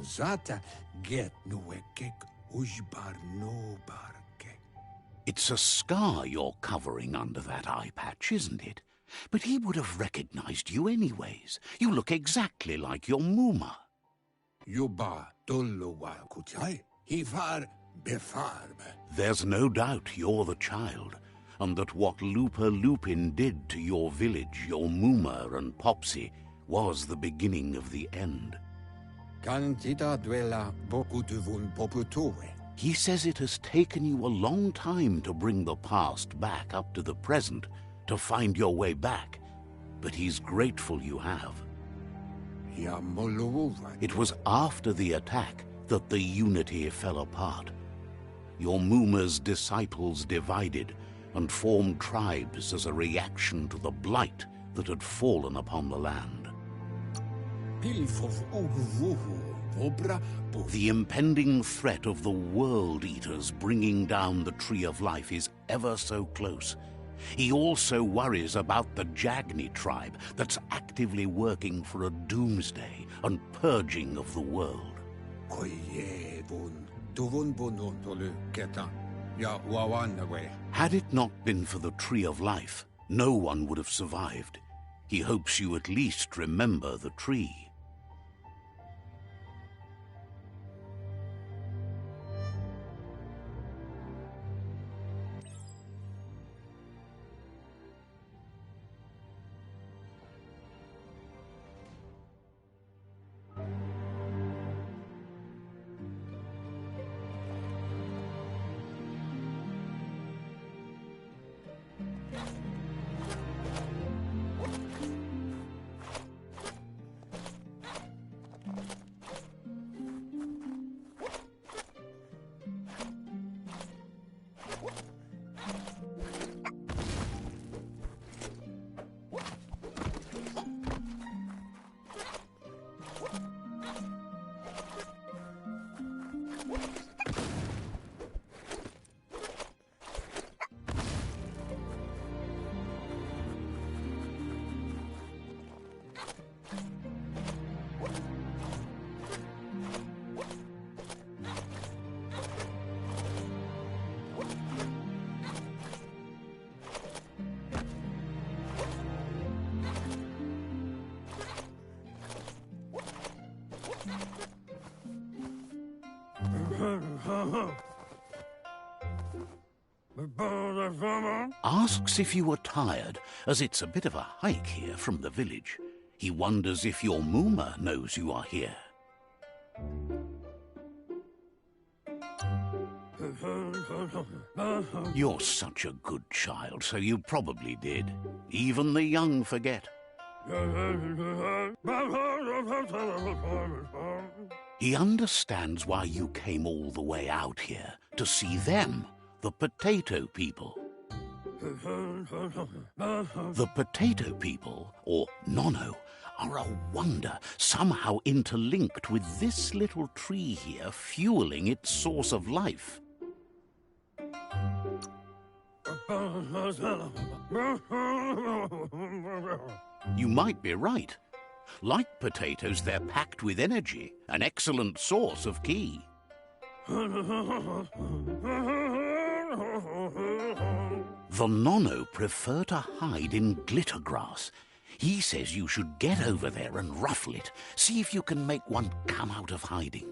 Zata get nuekek ujbar no barke. It's a scar you're covering under that eye patch, isn't it? But he would have recognized you anyways. You look exactly like your Muma. Yuba dulluwa kutai. Hivar befarbe. There's no doubt you're the child, and that what Lupa Lupin did to your village, your Muma and Popsy, was the beginning of the end. Candida duela bokutuvun poputue. He says it has taken you a long time to bring the past back up to the present, to find your way back, but he's grateful you have. It was after the attack that the unity fell apart. Your Muma's disciples divided and formed tribes as a reaction to the blight that had fallen upon the land. The impending threat of the World Eaters bringing down the Tree of Life is ever so close. He also worries about the Jagni tribe that's actively working for a doomsday and purging of the world. Had it not been for the Tree of Life, no one would have survived. He hopes you at least remember the tree. Asks if you were tired, as it's a bit of a hike here from the village. He wonders if your Muma knows you are here. You're such a good child, so you probably did. Even the young forget. He understands why you came all the way out here, to see them, the potato people. The potato people, or Nono, are a wonder, somehow interlinked with this little tree here, fueling its source of life. You might be right. Like potatoes, they're packed with energy, an excellent source of ki. The Nono prefer to hide in glitter grass. He says you should get over there and ruffle it. See if you can make one come out of hiding.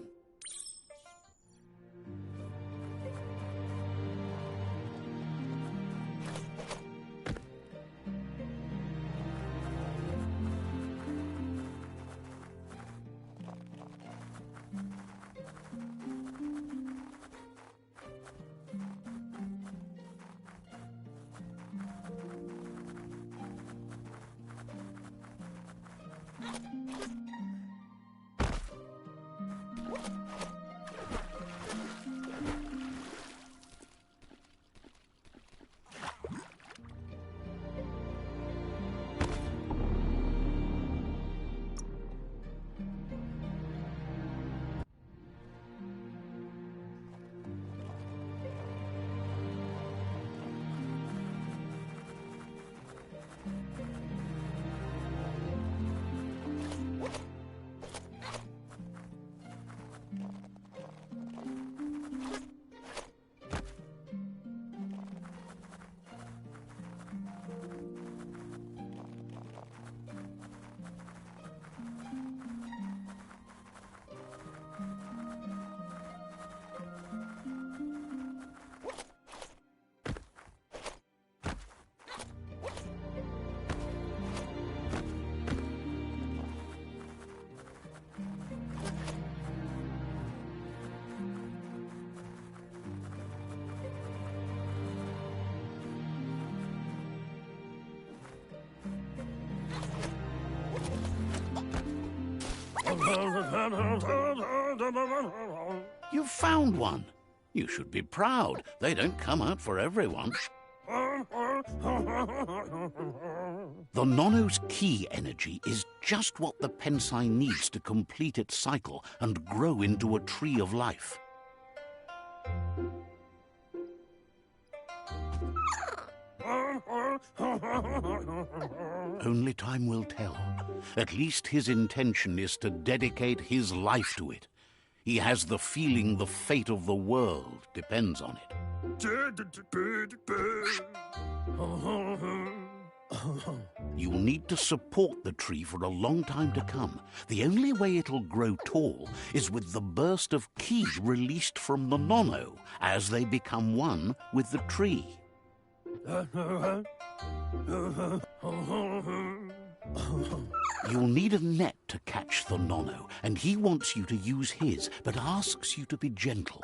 You've found one. You should be proud. They don't come out for everyone. The Nono's key energy is just what the Pensai needs to complete its cycle and grow into a tree of life. Only time will tell. At least his intention is to dedicate his life to it. He has the feeling the fate of the world depends on it. You'll need to support the tree for a long time to come. The only way it'll grow tall is with the burst of ki released from the Nono as they become one with the tree. You'll need a net to catch the Nono, and he wants you to use his, but asks you to be gentle.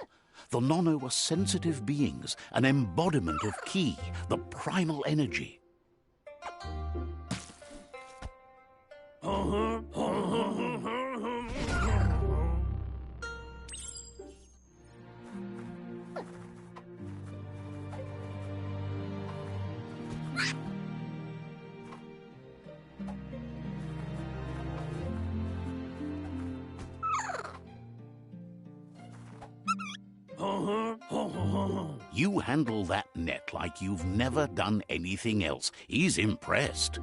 The Nono are sensitive beings, an embodiment of ki, the primal energy. You handle that net like you've never done anything else. He's impressed.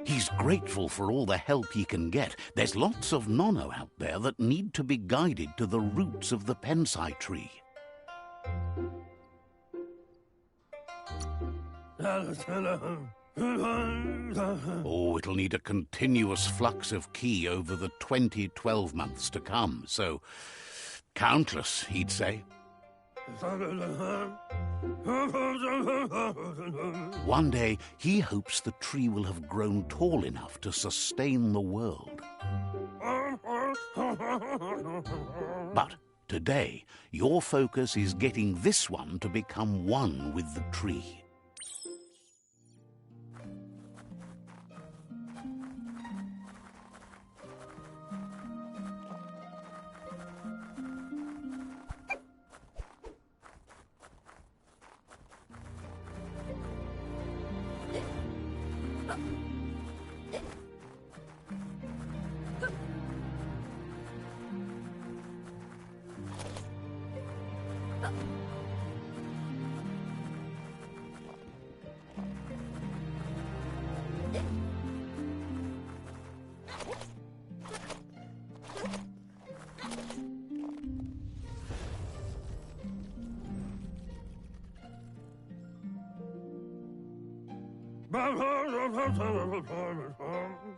He's grateful for all the help he can get. There's lots of Nono out there that need to be guided to the roots of the Pensai tree. Oh, it'll need a continuous flux of ki over the 12 months to come, so countless, he'd say. One day, he hopes the tree will have grown tall enough to sustain the world. But today, your focus is getting this one to become one with the tree.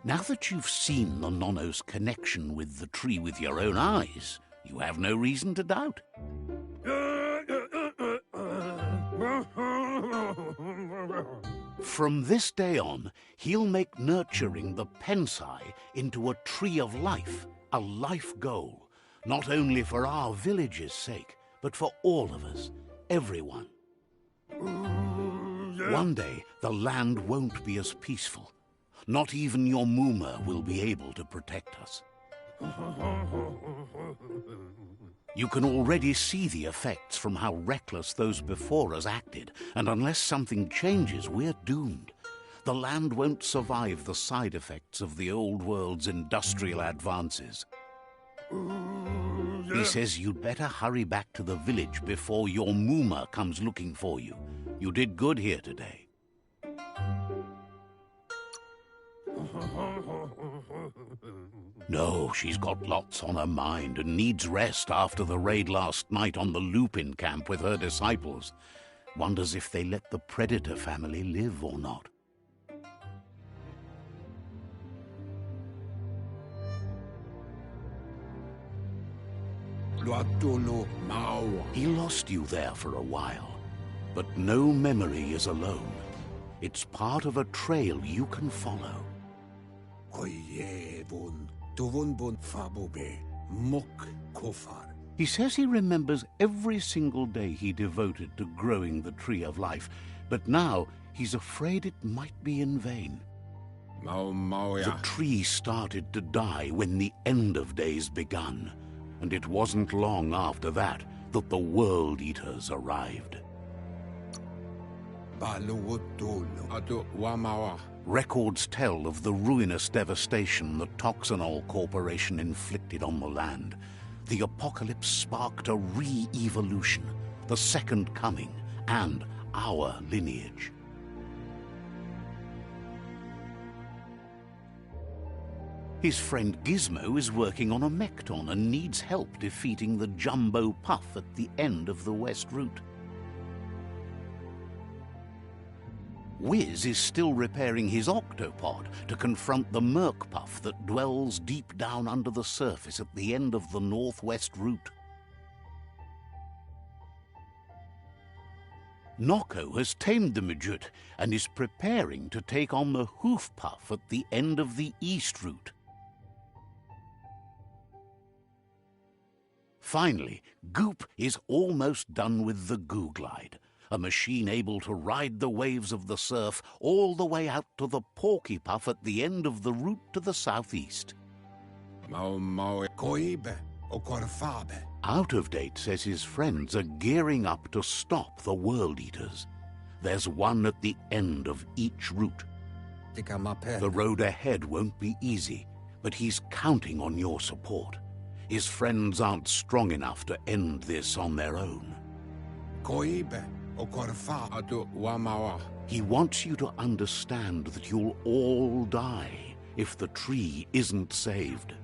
Now that you've seen the Nono's connection with the tree with your own eyes, you have no reason to doubt. From this day on, he'll make nurturing the Pensai into a tree of life, a life goal, not only for our village's sake, but for all of us, everyone. One day, the land won't be as peaceful. Not even your Muma will be able to protect us. You can already see the effects from how reckless those before us acted, and unless something changes, we're doomed. The land won't survive the side effects of the old world's industrial advances. He says you'd better hurry back to the village before your Muma comes looking for you. You did good here today. No, she's got lots on her mind and needs rest after the raid last night on the Lupin camp with her disciples. Wonders if they let the Predator family live or not. He lost you there for a while, but no memory is alone. It's part of a trail you can follow. He says he remembers every single day he devoted to growing the Tree of Life, but now he's afraid it might be in vain. The tree started to die when the end of days begun, and it wasn't long after that that the World Eaters arrived. Records tell of the ruinous devastation the Toxanol Corporation inflicted on the land. The apocalypse sparked a re-evolution, the second coming, and our lineage. His friend Gizmo is working on a Mekton and needs help defeating the Jumbo Puff at the end of the West Route. Wiz is still repairing his octopod to confront the Merc Puff that dwells deep down under the surface at the end of the Northwest Route. Nocco has tamed the Midget and is preparing to take on the Hoof Puff at the end of the East Route. Finally, Goop is almost done with the Goo-Glide, a machine able to ride the waves of the surf all the way out to the Porky Puff at the end of the route to the southeast. Out of Date says his friends are gearing up to stop the World Eaters. There's one at the end of each route. The road ahead won't be easy, but he's counting on your support. His friends aren't strong enough to end this on their own. He wants you to understand that you'll all die if the tree isn't saved.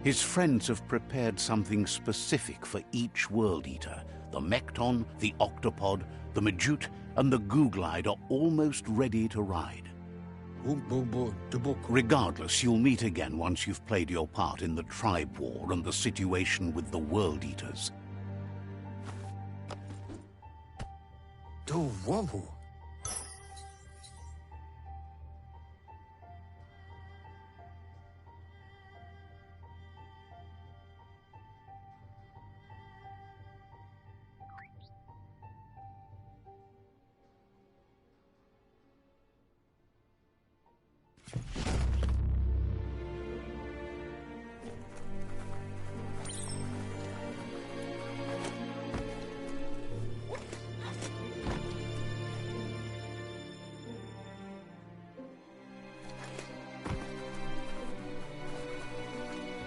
His friends have prepared something specific for each World Eater. The Mekton, the Octopod, the Majute, and the Goo-Glide are almost ready to ride. Regardless, you'll meet again once you've played your part in the tribe war and the situation with the World Eaters.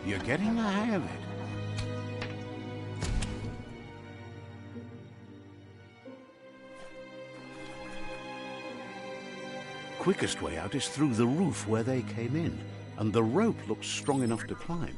You're getting the hang of it. Quickest way out is through the roof where they came in, and the rope looks strong enough to climb.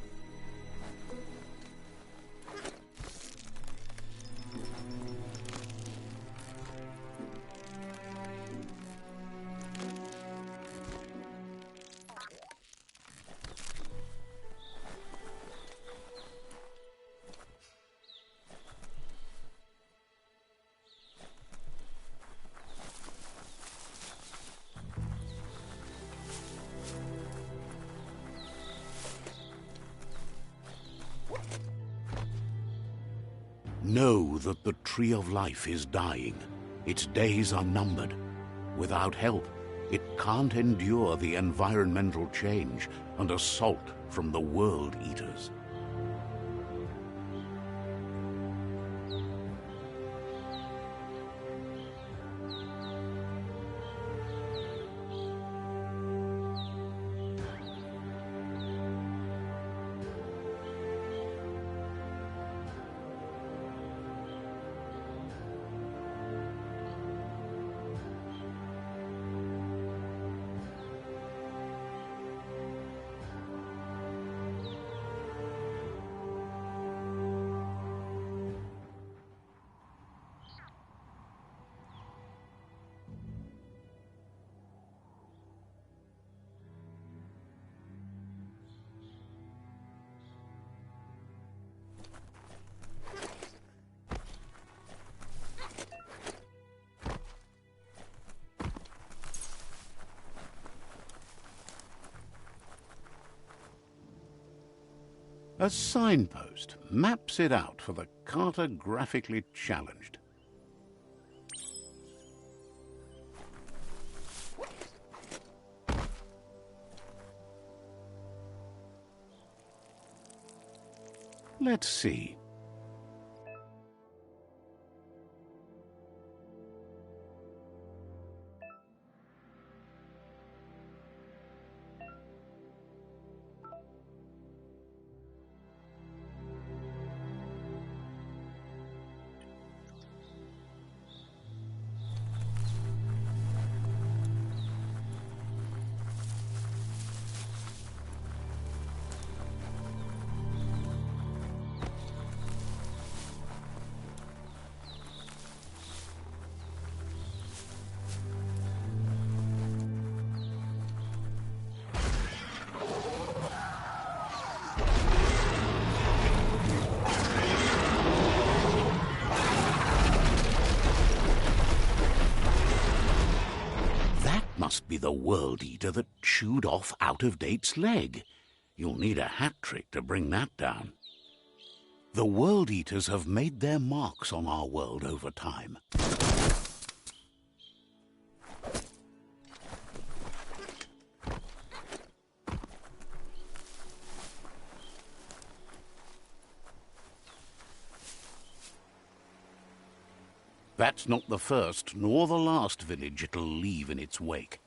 Know that the Tree of Life is dying. Its days are numbered. Without help, it can't endure the environmental change and assault from the World Eaters. A signpost maps it out for the cartographically challenged. Let's see. Must be the World Eater that chewed off Out-of-Date's leg. You'll need a hat trick to bring that down. The World Eaters have made their marks on our world over time. That's not the first nor the last village it'll leave in its wake.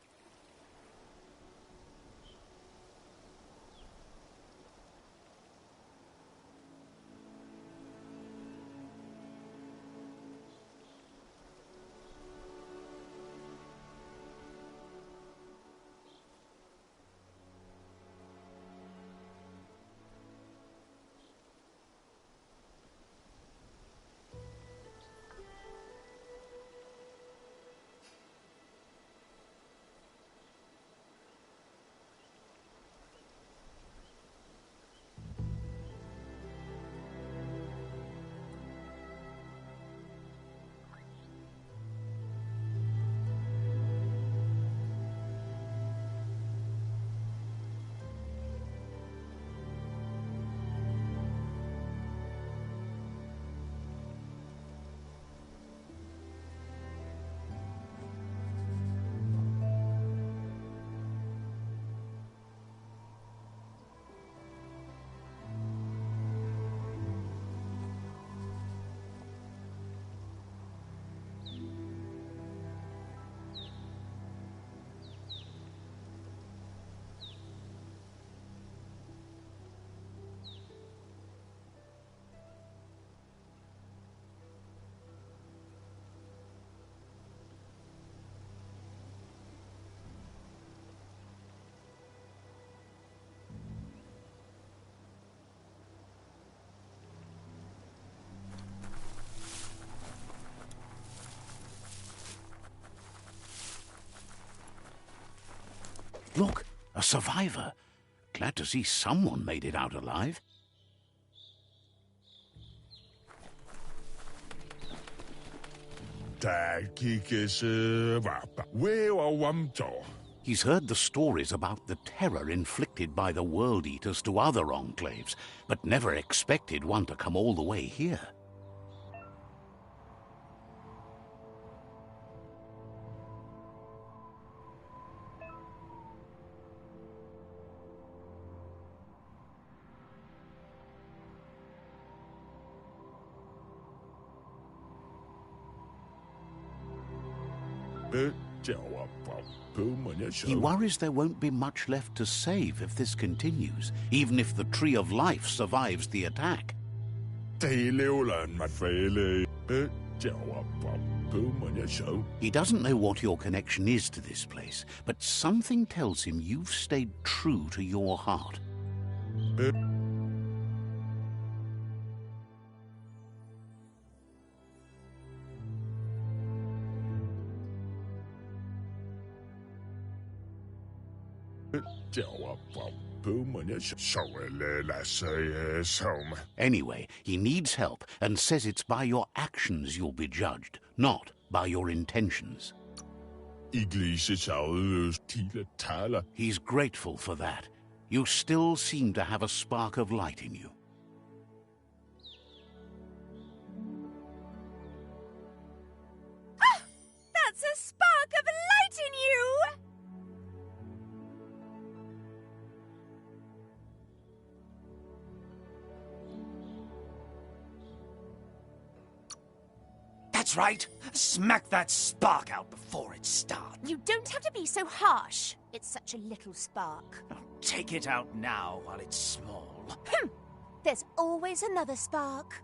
Look, a survivor. Glad to see someone made it out alive. He's heard the stories about the terror inflicted by the World Eaters to other enclaves, but never expected one to come all the way here. He worries there won't be much left to save if this continues, even if the Tree of Life survives the attack. He doesn't know what your connection is to this place, but something tells him you've stayed true to your heart. Anyway, he needs help and says it's by your actions you'll be judged, not by your intentions. He's grateful for that. You still seem to have a spark of light in you. That's right. Smack that spark out before it starts. You don't have to be so harsh. It's such a little spark. Now, take it out now while it's small. There's always another spark.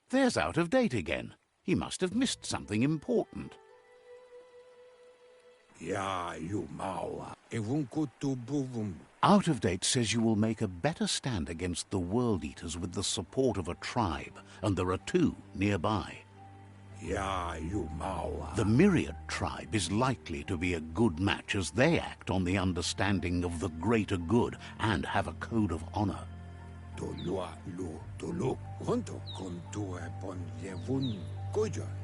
There's Out of Date again. He must have missed something important. Ja, you maua. Evunkutu. Out of Date says you will make a better stand against the World Eaters with the support of a tribe, and there are two nearby. Ja, you maua. The Myriad tribe is likely to be a good match as they act on the understanding of the greater good and have a code of honor.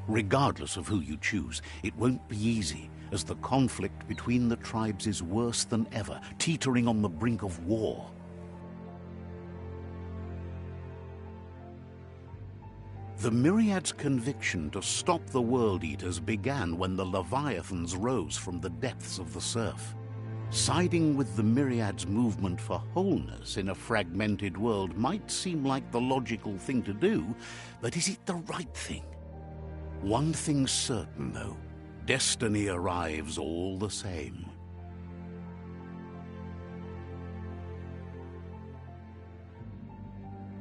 Regardless of who you choose, it won't be easy, as the conflict between the tribes is worse than ever, teetering on the brink of war. The Myriad's conviction to stop the World Eaters began when the Leviathans rose from the depths of the surf. Siding with the Myriad's movement for wholeness in a fragmented world might seem like the logical thing to do, but is it the right thing? One thing's certain, though. Destiny arrives all the same.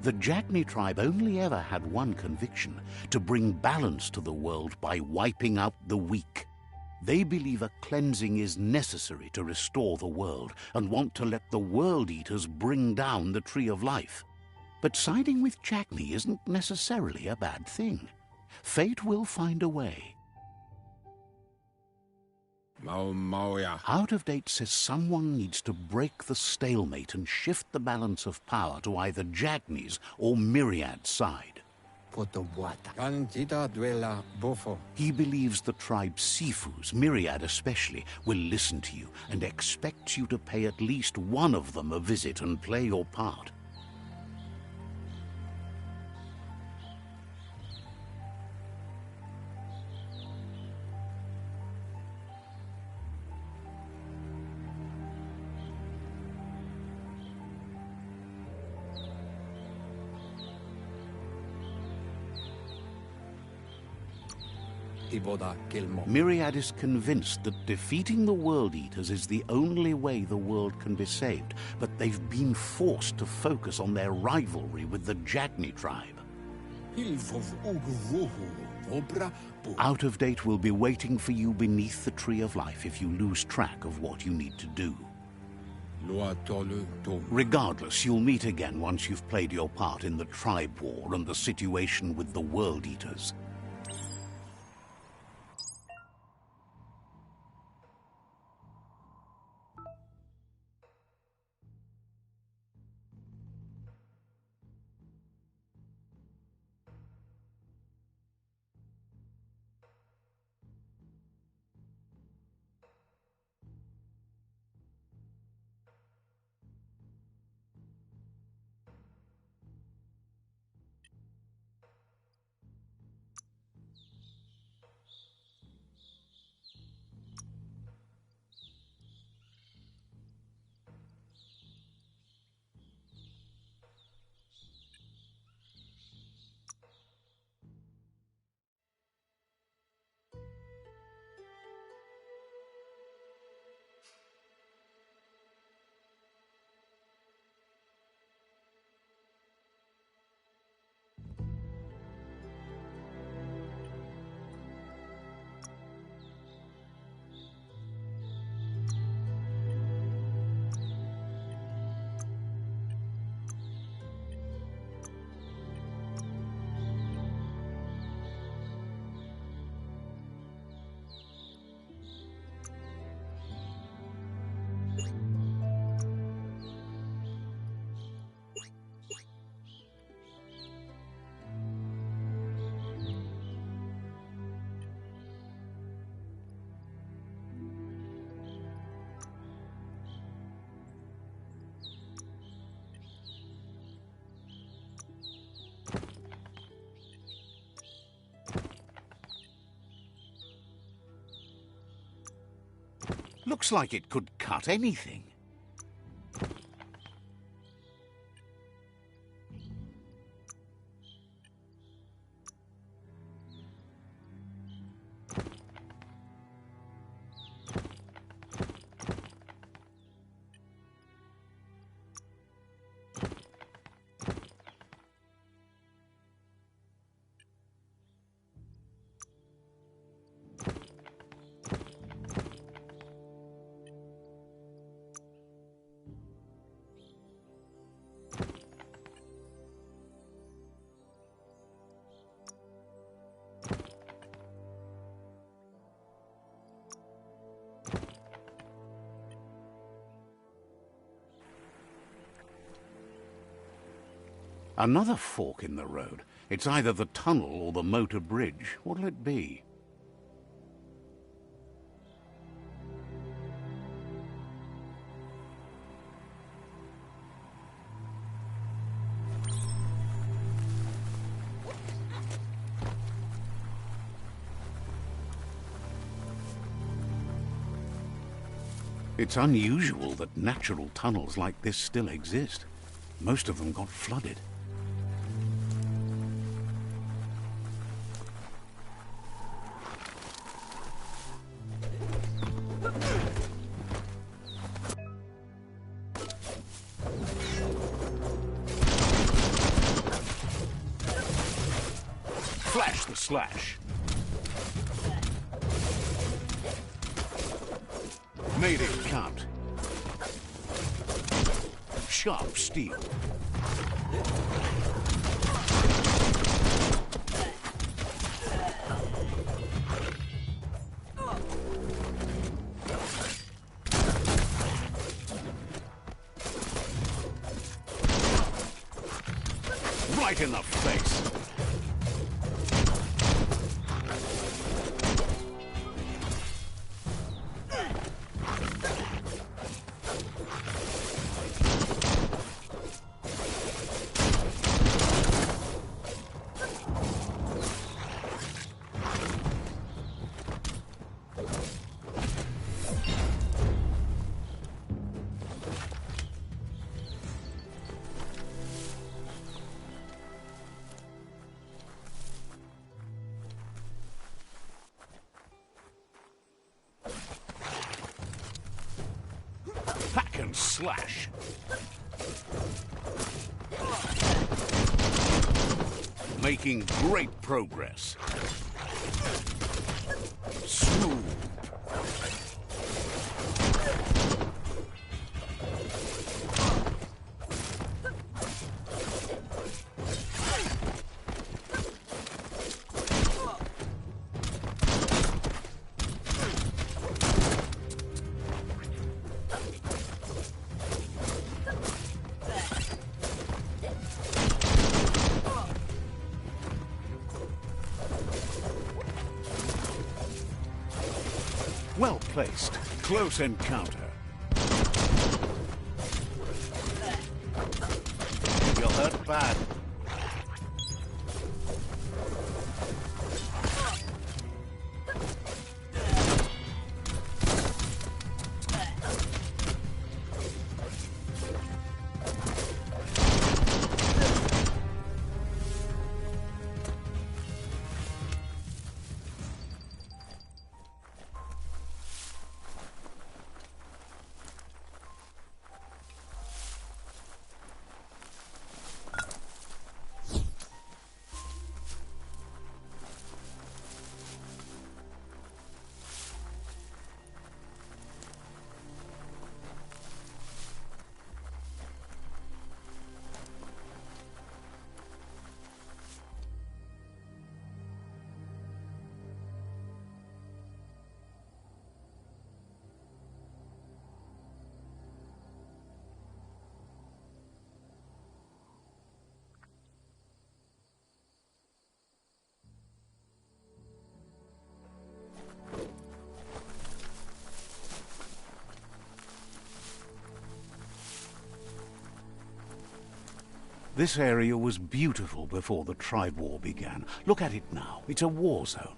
The Jagni tribe only ever had one conviction: to bring balance to the world by wiping out the weak. They believe a cleansing is necessary to restore the world and want to let the World Eaters bring down the Tree of Life. But siding with Jagni isn't necessarily a bad thing. Fate will find a way. Out of Date says someone needs to break the stalemate and shift the balance of power to either Jagni's or Myriad's side. He believes the tribe's Sifus, Myriad especially, will listen to you and expects you to pay at least one of them a visit and play your part. Myriad is convinced that defeating the World Eaters is the only way the world can be saved, but they've been forced to focus on their rivalry with the Jagni tribe. Out of Date will be waiting for you beneath the Tree of Life if you lose track of what you need to do. Regardless, you'll meet again once you've played your part in the tribe war and the situation with the World Eaters. looks like it could cut anything. Another fork in the road. It's either the tunnel or the motor bridge. What'll it be? It's unusual that natural tunnels like this still exist. Most of them got flooded. Flash the slash. Made it count. Sharp steel. Right in the face. Hack and slash. Making great progress. Smooth. Well placed. Close encounter. You're hurt bad. This area was beautiful before the tribe war began. Look at it now. It's a war zone.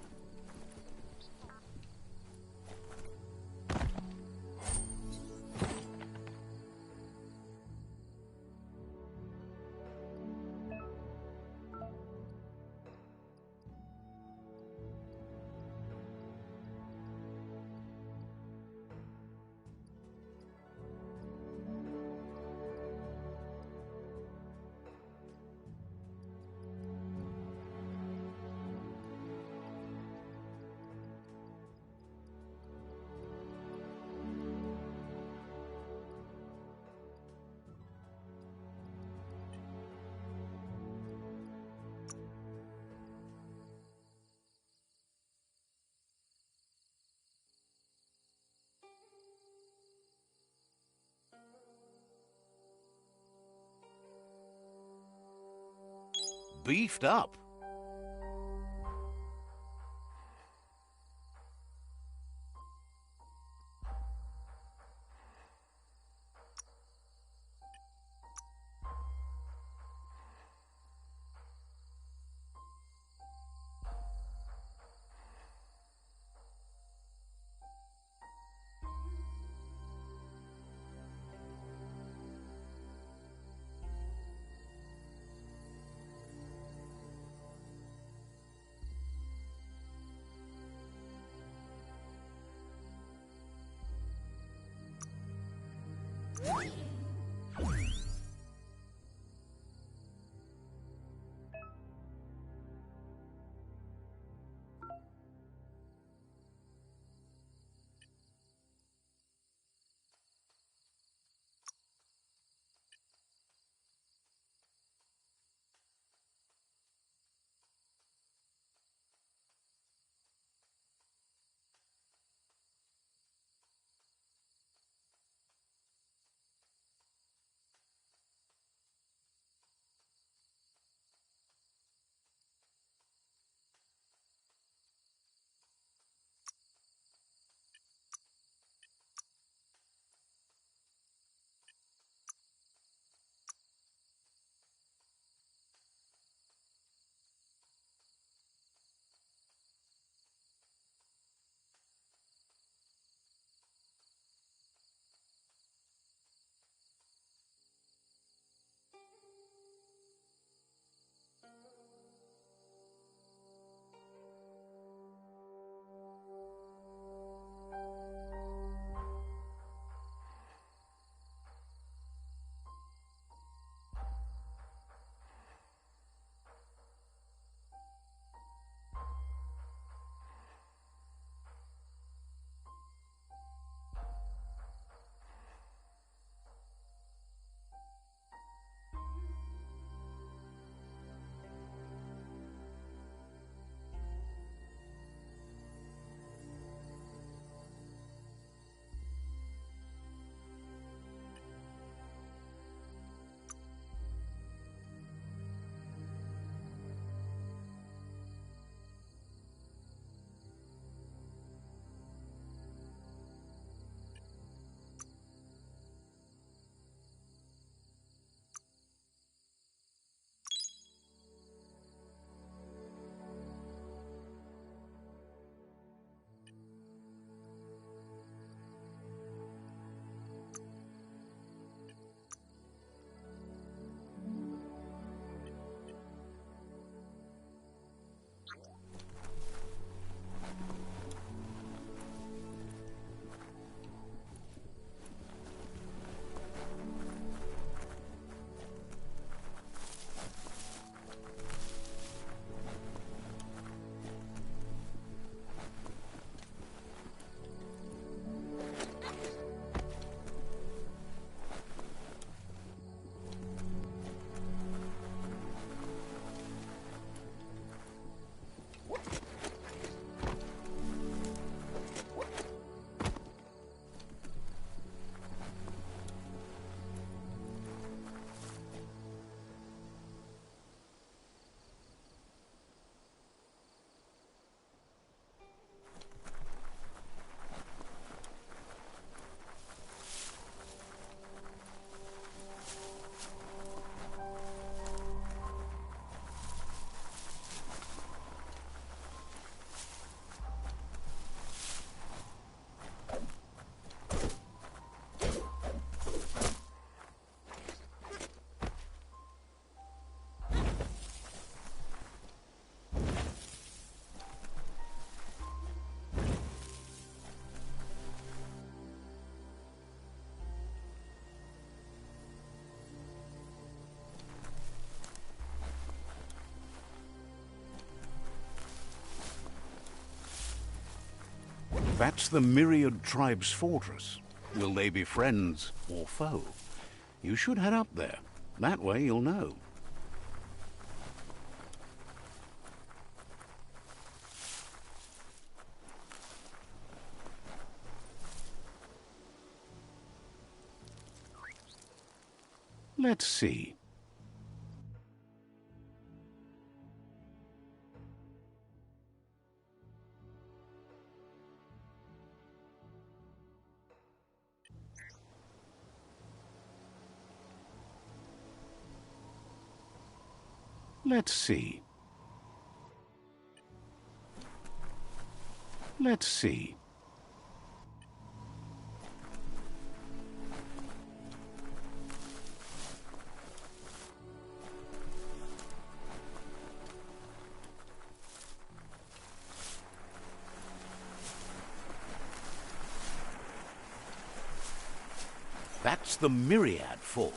beefed up. That's the Myriad Tribe's fortress. Will they be friends or foe? You should head up there. That way you'll know. Let's see. Let's see. Let's see. That's the Myriad Fort.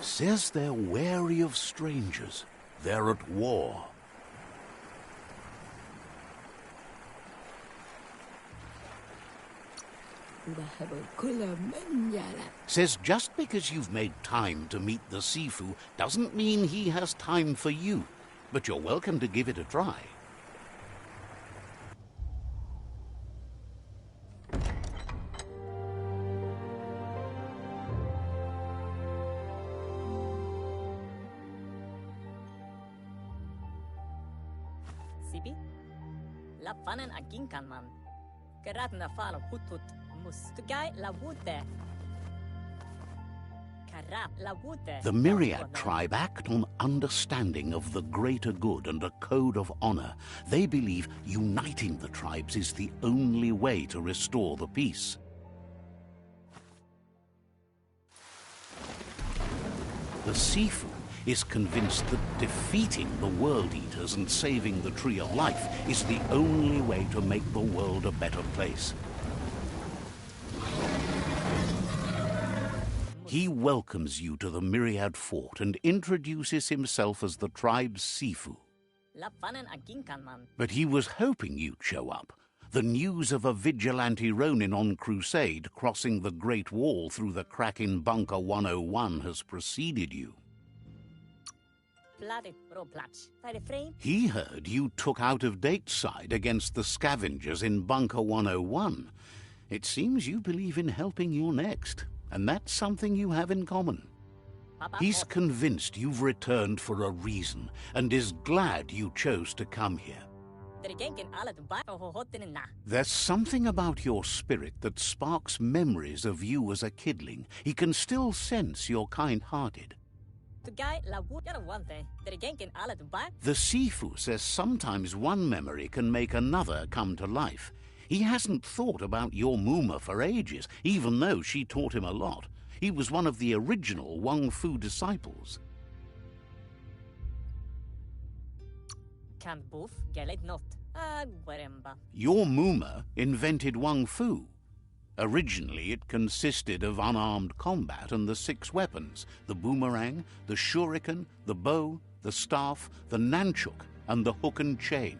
Says they're wary of strangers. They're at war. Says just because you've made time to meet the Sifu doesn't mean he has time for you. But you're welcome to give it a try. Sibi? Lapanen aginkanman. Karatna falo putut mustugai la wute. Karap la wute. The Myriad tribe act on understanding of the greater good and a code of honor. They believe uniting the tribes is the only way to restore the peace. The Sifu is convinced that defeating the World Eaters and saving the Tree of Life is the only way to make the world a better place. He welcomes you to the Myriad Fort and introduces himself as the tribe's Sifu. But he was hoping you'd show up. The news of a vigilante Ronin on crusade crossing the Great Wall through the crack in Bunker 101 has preceded you. He heard you took out-of-date side against the scavengers in Bunker 101. It seems you believe in helping your next, and that's something you have in common. He's convinced you've returned for a reason, and is glad you chose to come here. There's something about your spirit that sparks memories of you as a kidling. He can still sense you're kind-hearted. The Sifu says sometimes one memory can make another come to life. He hasn't thought about your Muma for ages, even though she taught him a lot. He was one of the original WUNG-FU disciples. Your Muma invented WUNG-FU. Originally, it consisted of unarmed combat and the 6 weapons: the boomerang, the shuriken, the bow, the staff, the nunchuk, and the hook and chain.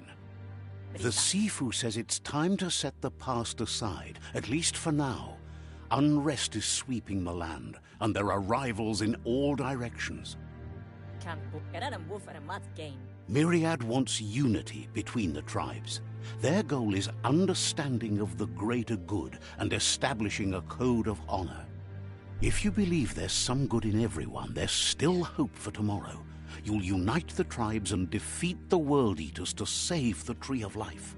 The Sifu says it's time to set the past aside, at least for now. Unrest is sweeping the land, and there are rivals in all directions. Myriad wants unity between the tribes. Their goal is understanding of the greater good and establishing a code of honor. If you believe there's some good in everyone, there's still hope for tomorrow. You'll unite the tribes and defeat the World Eaters to save the Tree of Life.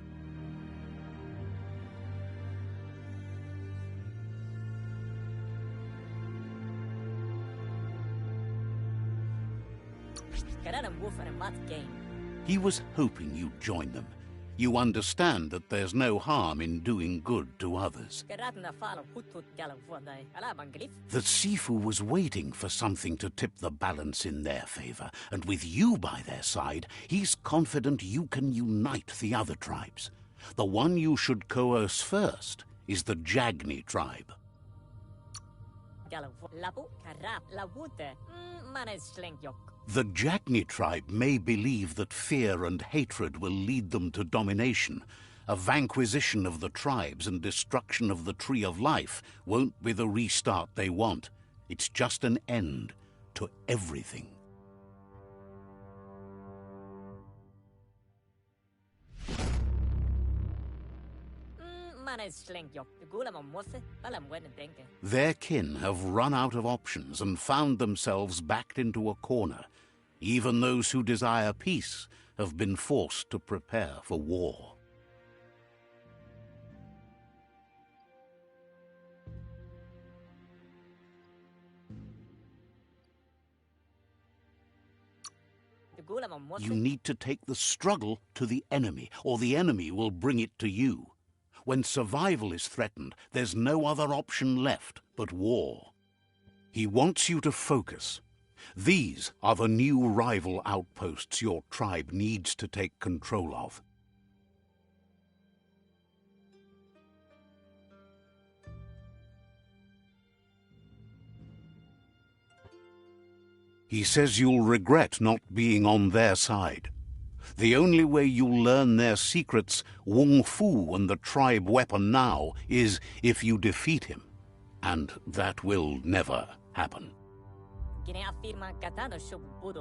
He was hoping you'd join them. You understand that there's no harm in doing good to others. The Sifu was waiting for something to tip the balance in their favor, and with you by their side, he's confident you can unite the other tribes. The one you should coerce first is the Jagni tribe. The Jagni tribe may believe that fear and hatred will lead them to domination. A vanquisition of the tribes and destruction of the Tree of Life won't be the restart they want. It's just an end to everything. Their kin have run out of options and found themselves backed into a corner. Even those who desire peace have been forced to prepare for war. You need to take the struggle to the enemy, or the enemy will bring it to you. When survival is threatened, there's no other option left but war. He wants you to focus. These are the new rival outposts your tribe needs to take control of. He says you'll regret not being on their side. The only way you'll learn their secrets, WUNG-FU and the tribe weapon now, is if you defeat him. And that will never happen.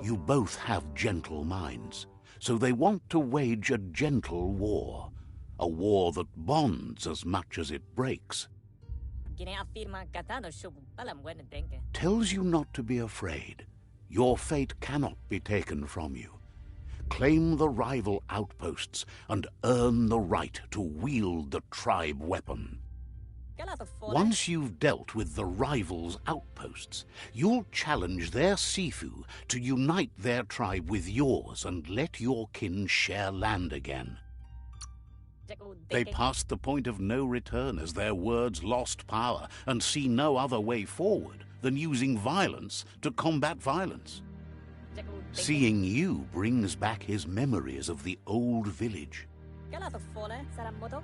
You both have gentle minds, so they want to wage a gentle war. A war that bonds as much as it breaks. Tells you not to be afraid. Your fate cannot be taken from you. Claim the rival outposts and earn the right to wield the tribe weapon. Once you've dealt with the rivals' outposts, you'll challenge their Sifu to unite their tribe with yours and let your kin share land again. They passed the point of no return as their words lost power and see no other way forward than using violence to combat violence. Seeing you brings back his memories of the old village.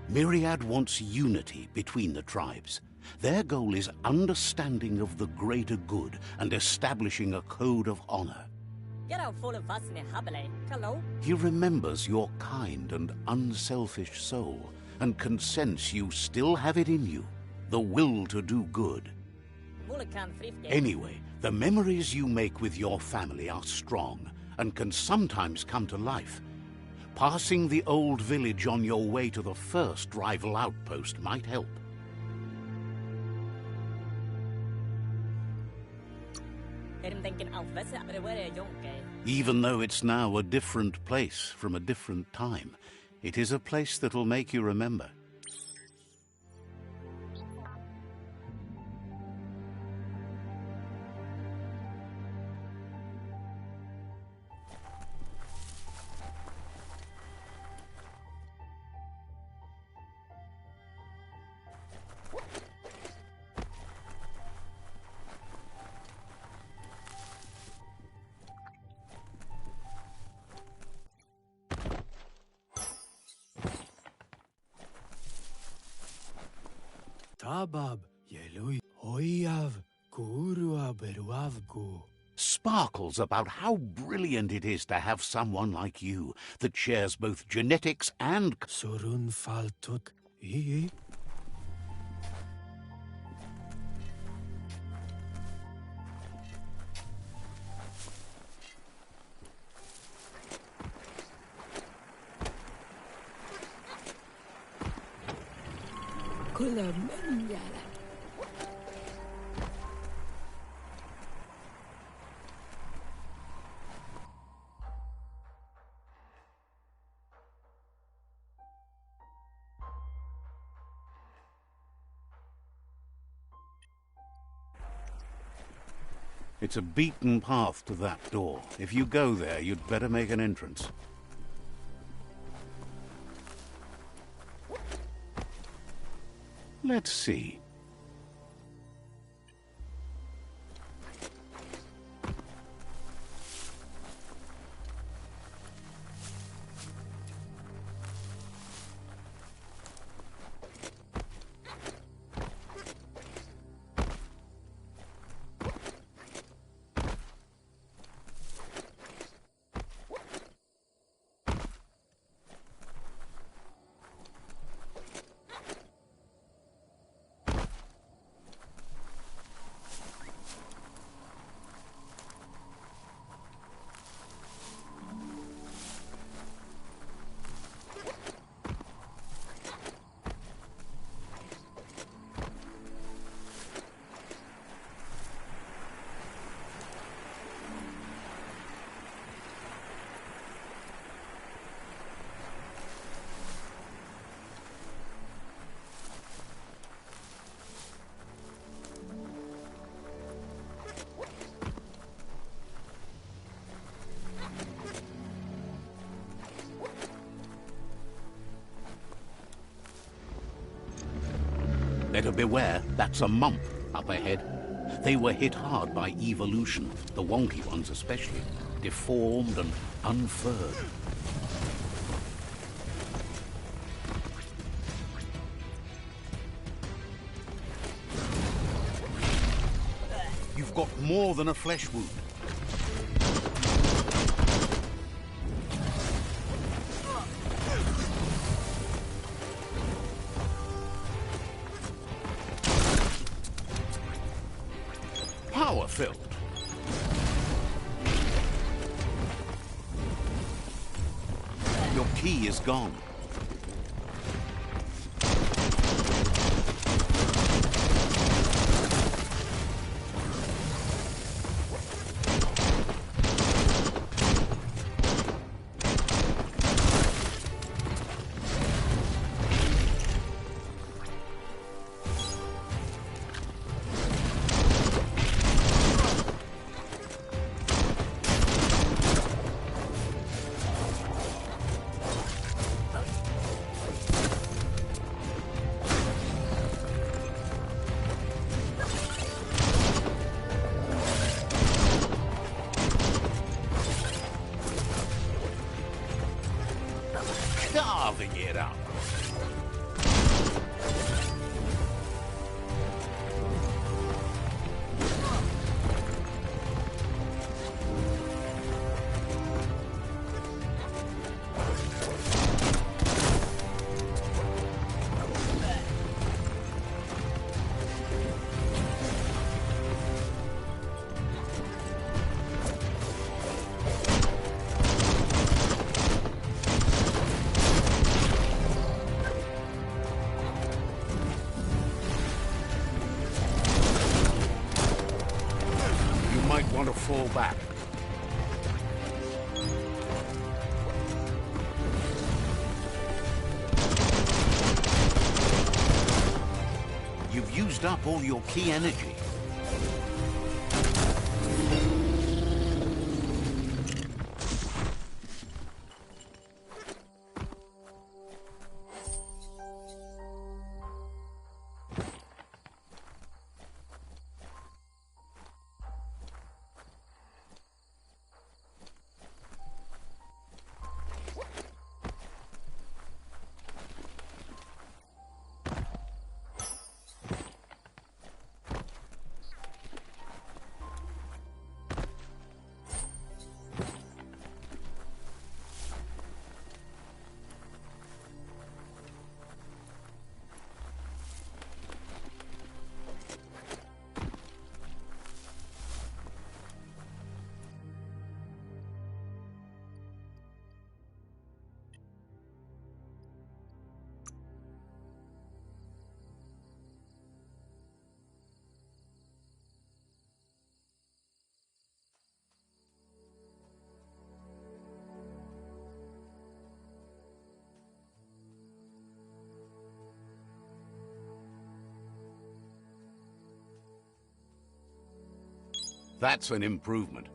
Myriad wants unity between the tribes. Their goal is understanding of the greater good and establishing a code of honor. He remembers your kind and unselfish soul and can sense you still have it in you, the will to do good. Anyway, the memories you make with your family are strong and can sometimes come to life. Passing the old village on your way to the first rival outpost might help. Even though it's now a different place from a different time, it is a place that'll make you remember. Sparkles about how brilliant it is to have someone like you that shares both genetics and... It's a beaten path to that door. If you go there, you'd better make an entrance. Let's see. Better beware, that's a mump up ahead. They were hit hard by evolution, the wonky ones especially, deformed and unfurred. You've got more than a flesh wound. Power-filled. Your key is gone. Carving it up. Want to fall back. You've used up all your key energy. That's an improvement.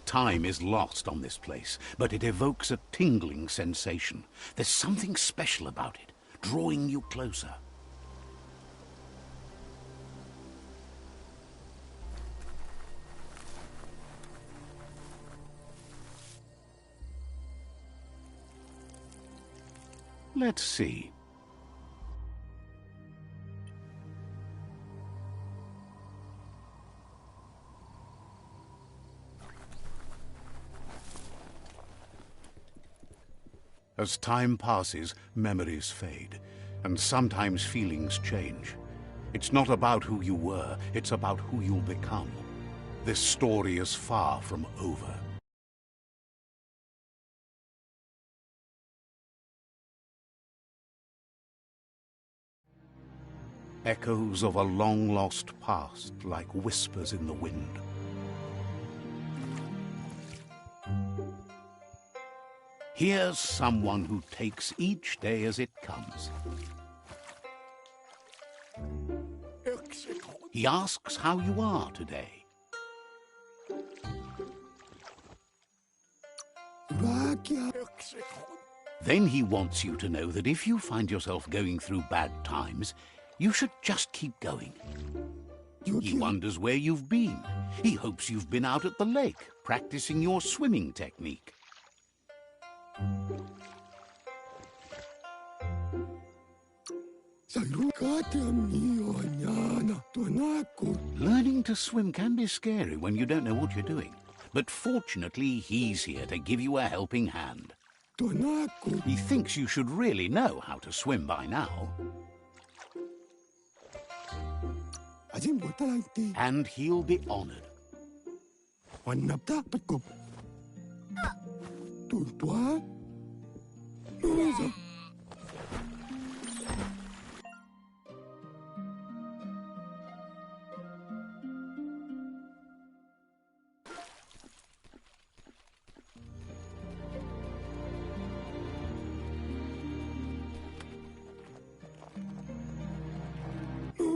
Time is lost on this place, but it evokes a tingling sensation. There's something special about it, drawing you closer. Let's see. As time passes, memories fade, and sometimes feelings change. It's not about who you were, it's about who you'll become. This story is far from over. Echoes of a long-lost past, like whispers in the wind. Here's someone who takes each day as it comes. He asks how you are today. Then he wants you to know that if you find yourself going through bad times, you should just keep going. He wonders where you've been. He hopes you've been out at the lake, practicing your swimming technique. Learning to swim can be scary when you don't know what you're doing. But fortunately, he's here to give you a helping hand. He thinks you should really know how to swim by now. And he'll be honored.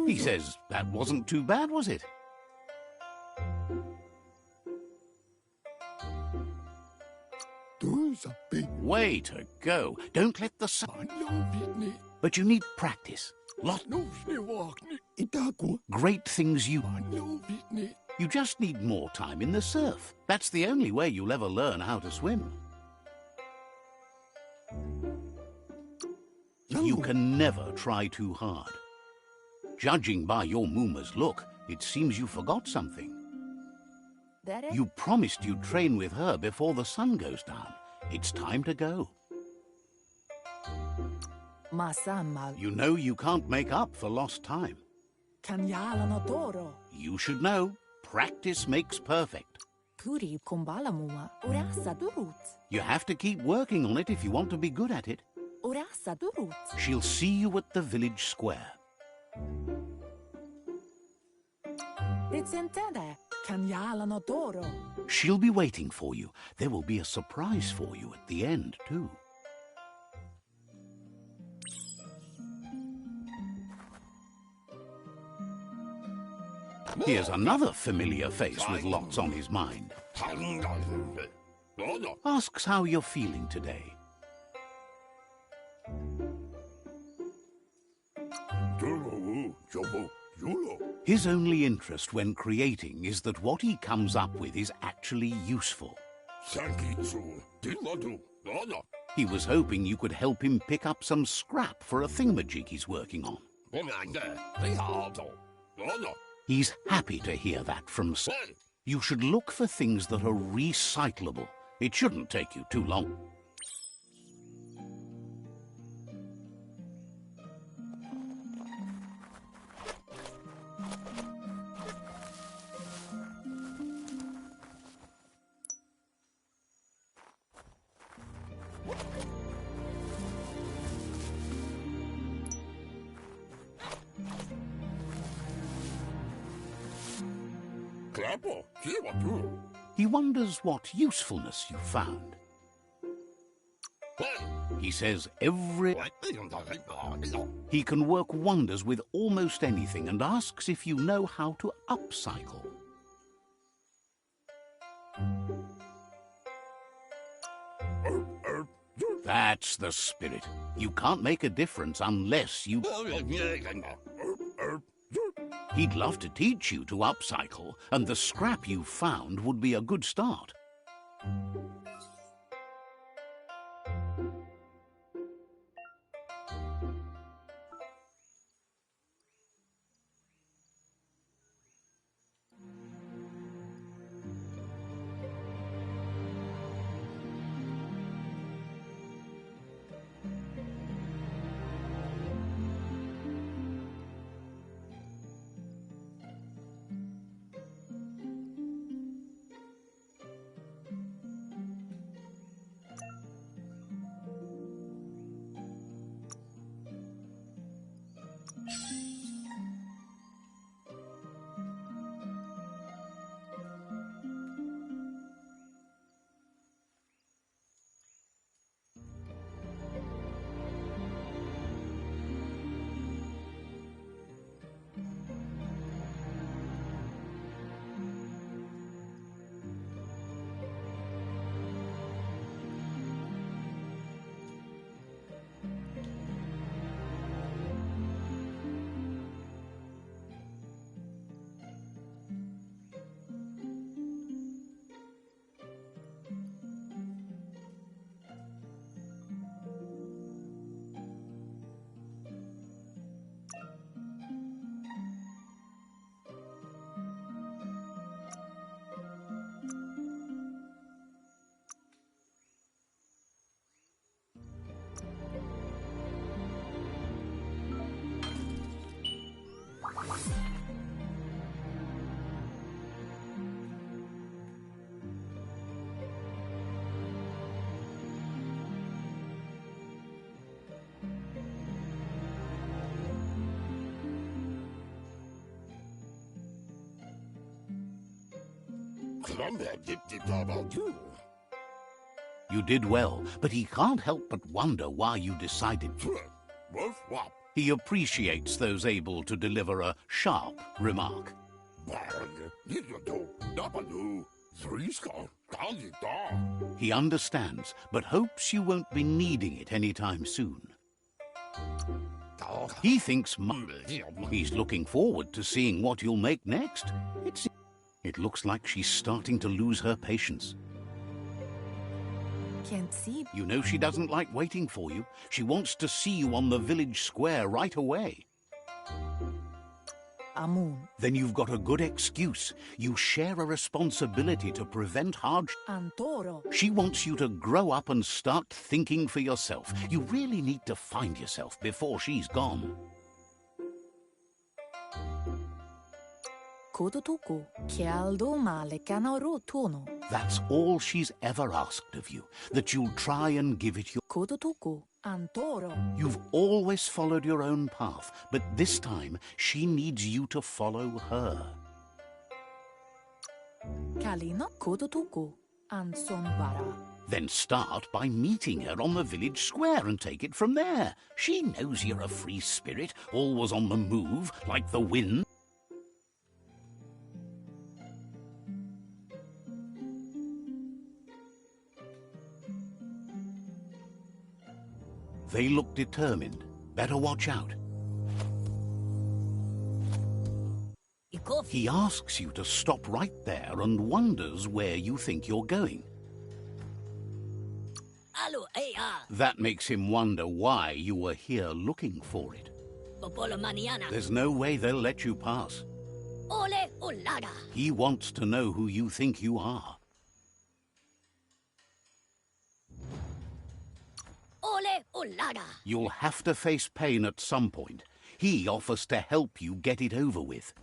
He says, that wasn't too bad, was it? Way to go. Don't let the sun... But you need practice. Great things you... You just need more time in the surf. That's the only way you'll ever learn how to swim. You can never try too hard. Judging by your Muma's look, it seems you forgot something. You promised you'd train with her before the sun goes down. It's time to go. You know you can't make up for lost time. You should know, practice makes perfect. You have to keep working on it if you want to be good at it. She'll see you at the village square. She'll be waiting for you. There will be a surprise for you at the end, too. Here's another familiar face with lots on his mind. Asks how you're feeling today. His only interest when creating is that what he comes up with is actually useful. He was hoping you could help him pick up some scrap for a thingamajig he's working on. He's happy to hear that from... You should look for things that are recyclable. It shouldn't take you too long. He wonders what usefulness you found. He says he can work wonders with almost anything and asks if you know how to upcycle. That's the spirit. You can't make a difference unless you... He'd love to teach you to upcycle, and the scrap you found would be a good start. You did well, but he can't help but wonder why you decided to. He appreciates those able to deliver a sharp remark. He understands, but hopes you won't be needing it anytime soon. He thinks he's looking forward to seeing what you'll make next. It looks like she's starting to lose her patience. Can't see. You know she doesn't like waiting for you. She wants to see you on the village square right away. Amun. Then you've got a good excuse. You share a responsibility to prevent hardship. Antoro. She wants you to grow up and start thinking for yourself. You really need to find yourself before she's gone. Kodotuku. Kialdo male kanaro tono. That's all she's ever asked of you, that you'll try and give it your... Kodotuku. Antoro. You've always followed your own path, but this time she needs you to follow her. Kalino kodotuku. Ansonvara. Then start by meeting her on the village square and take it from there. She knows you're a free spirit, always on the move, like the wind. They look determined. Better watch out. He asks you to stop right there and wonders where you think you're going. That makes him wonder why you were here looking for it. There's no way they'll let you pass. He wants to know who you think you are. You'll have to face pain at some point. He offers to help you get it over with.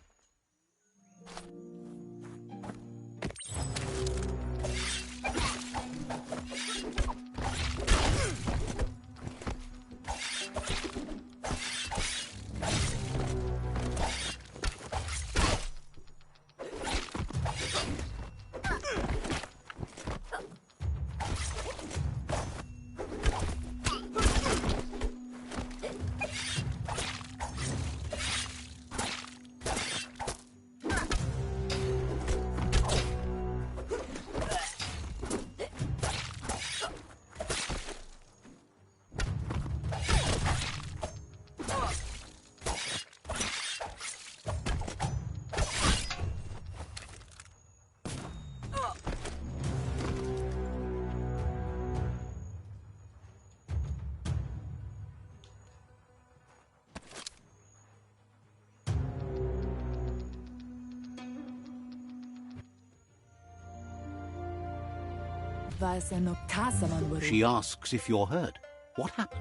She asks if you're hurt. What happened?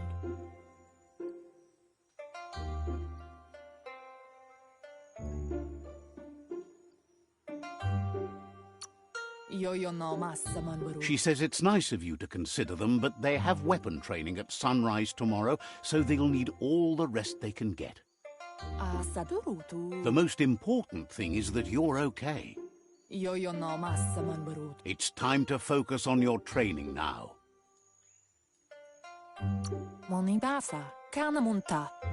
She says it's nice of you to consider them, but they have weapon training at sunrise tomorrow, so they'll need all the rest they can get. The most important thing is that you're okay. It's time to focus on your training now.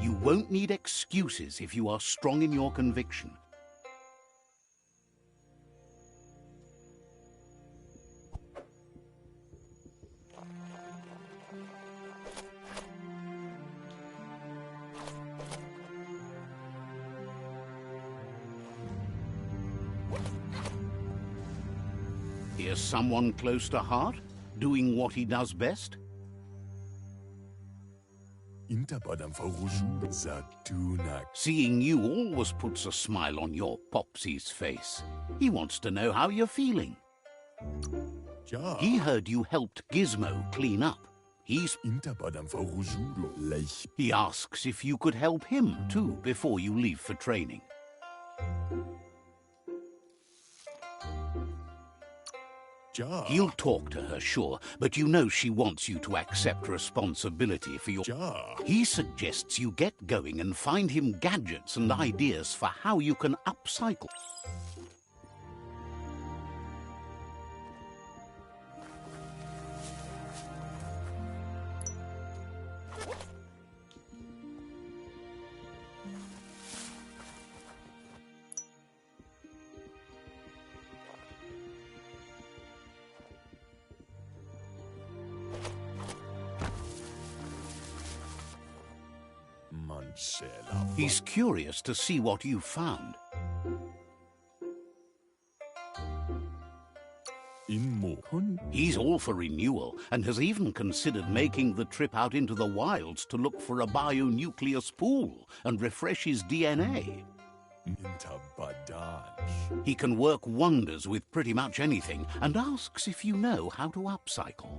You won't need excuses if you are strong in your conviction. Here's someone close to heart, doing what he does best. Seeing you always puts a smile on your Popsy's face. He wants to know how you're feeling. He heard you helped Gizmo clean up. He asks if you could help him too before you leave for training. He'll talk to her, sure, but you know she wants you to accept responsibility for your... He suggests you get going and find him gadgets and ideas for how you can upcycle. He's curious to see what you've found. He's all for renewal and has even considered making the trip out into the wilds to look for a bionucleus pool and refresh his DNA. He can work wonders with pretty much anything and asks if you know how to upcycle.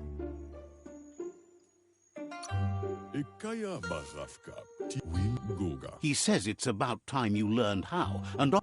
He says it's about time you learned how, and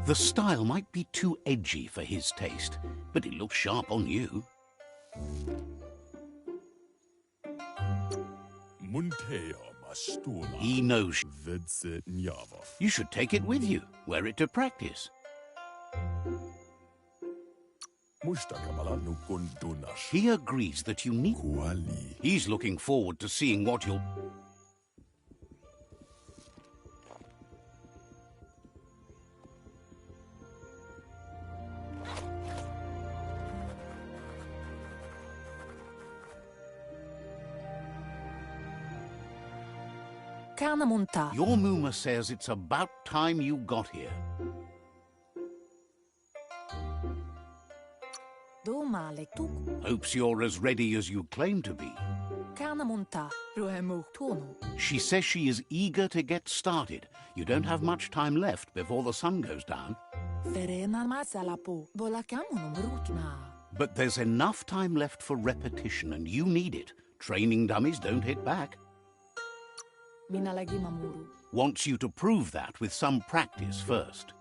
the style might be too edgy for his taste, but it looks sharp on you. He knows. You should take it with you, wear it to practice. He agrees that you need. He's looking forward to seeing what you'll. Your Muma says it's about time you got here. Hopes you're as ready as you claim to be. She says she is eager to get started. You don't have much time left before the sun goes down. But there's enough time left for repetition, and you need it. Training dummies don't hit back. Wants you to prove that with some practice first.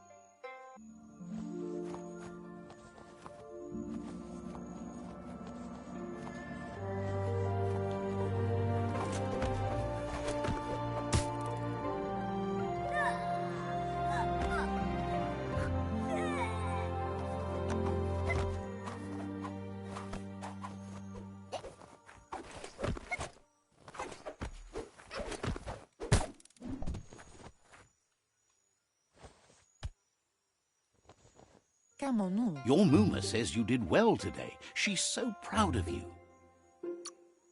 Kamonu. Your Muma says you did well today. She's so proud of you.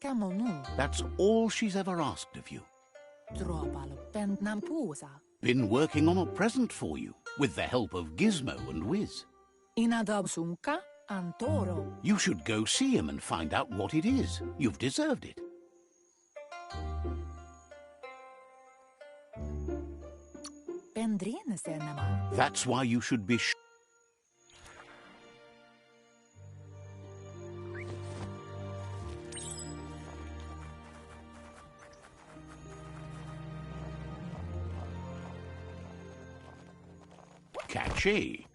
Kamonu. That's all she's ever asked of you. Tropalo pentnampusa. Been working on a present for you, with the help of Gizmo and Wiz. Inadabsunka antoro. You should go see him and find out what it is. You've deserved it. Pendrine senema. That's why you should be catchy.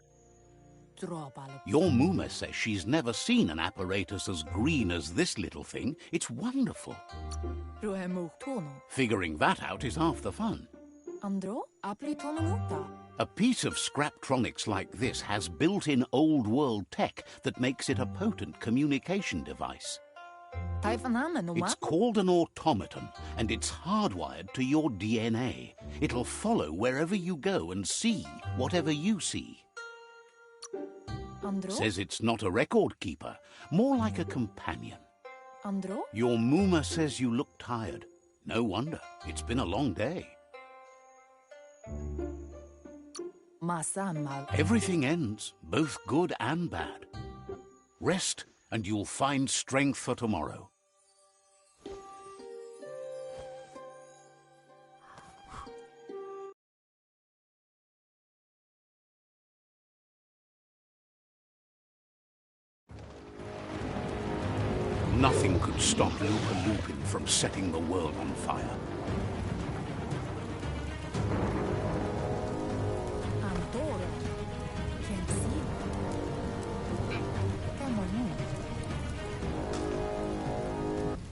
Tropalo. Your Muma says she's never seen an apparatus as green as this little thing. It's wonderful. Ruemuktono. Figuring that out is half the fun. Andro aplitonomuta. A piece of Scraptronics like this has built-in old-world tech that makes it a potent communication device. Taifanamenuma. It's called an automaton, and it's hardwired to your DNA. It'll follow wherever you go and see whatever you see. Andro. Says it's not a record keeper, more like a companion. Andro. Your Muma says you look tired. No wonder. It's been a long day. Masamal. Everything ends, both good and bad. Rest, and you'll find strength for tomorrow. Nothing could stop Lupa Lupin from setting the world on fire. Antoro. Can't see. Kamonu.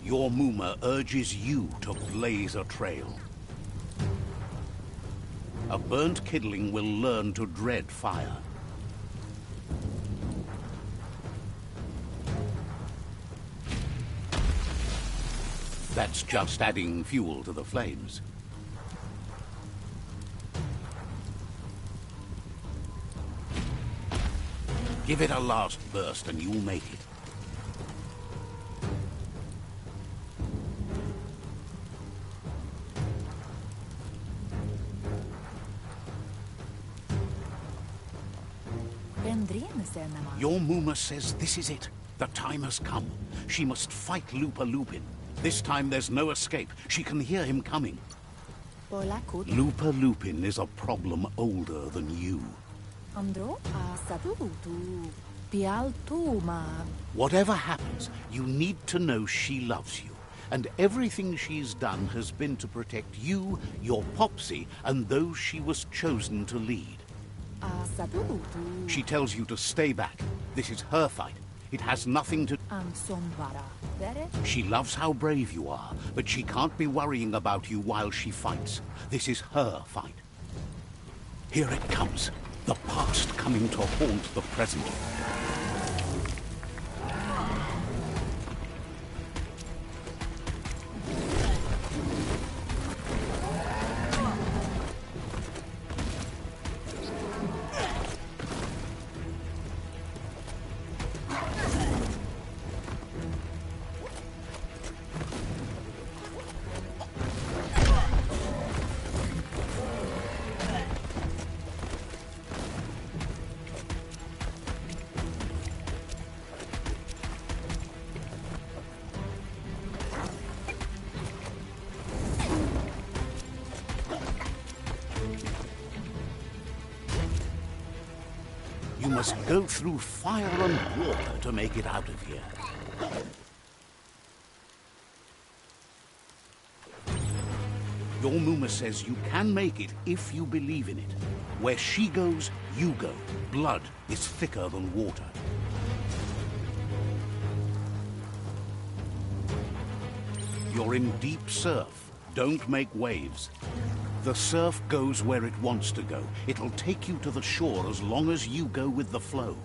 Your Muma urges you to blaze a trail. A burnt kidling will learn to dread fire. That's just adding fuel to the flames. Give it a last burst and you'll make it. Pendrine senema. Your Muma says this is it. The time has come. She must fight Lupa Lupin. This time there's no escape. She can hear him coming. Polakut. Lupa Lupin is a problem older than you. Andro asabutu. Pialtuma. Whatever happens, you need to know she loves you. And everything she's done has been to protect you, your Popsy, and those she was chosen to lead. Asabutu. She tells you to stay back. This is her fight. It has nothing to... Ansonvara. Dere. She loves how brave you are, but she can't be worrying about you while she fights. This is her fight. Here it comes. The past coming to haunt the present. You must go through fire and water to make it out of here. Your Muma says you can make it if you believe in it. Where she goes, you go. Blood is thicker than water. You're in deep surf. Don't make waves. The surf goes where it wants to go. It'll take you to the shore as long as you go with the flow.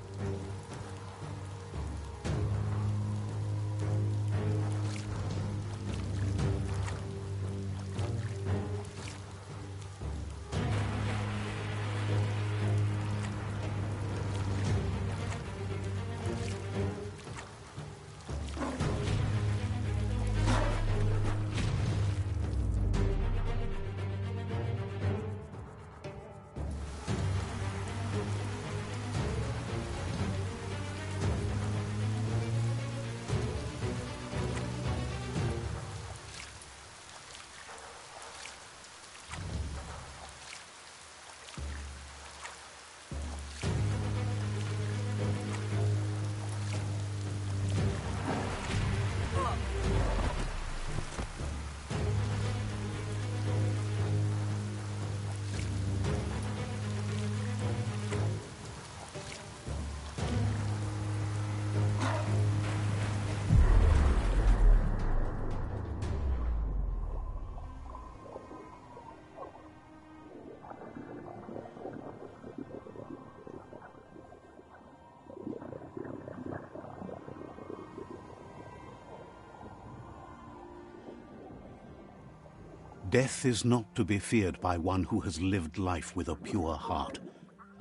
Death is not to be feared by one who has lived life with a pure heart.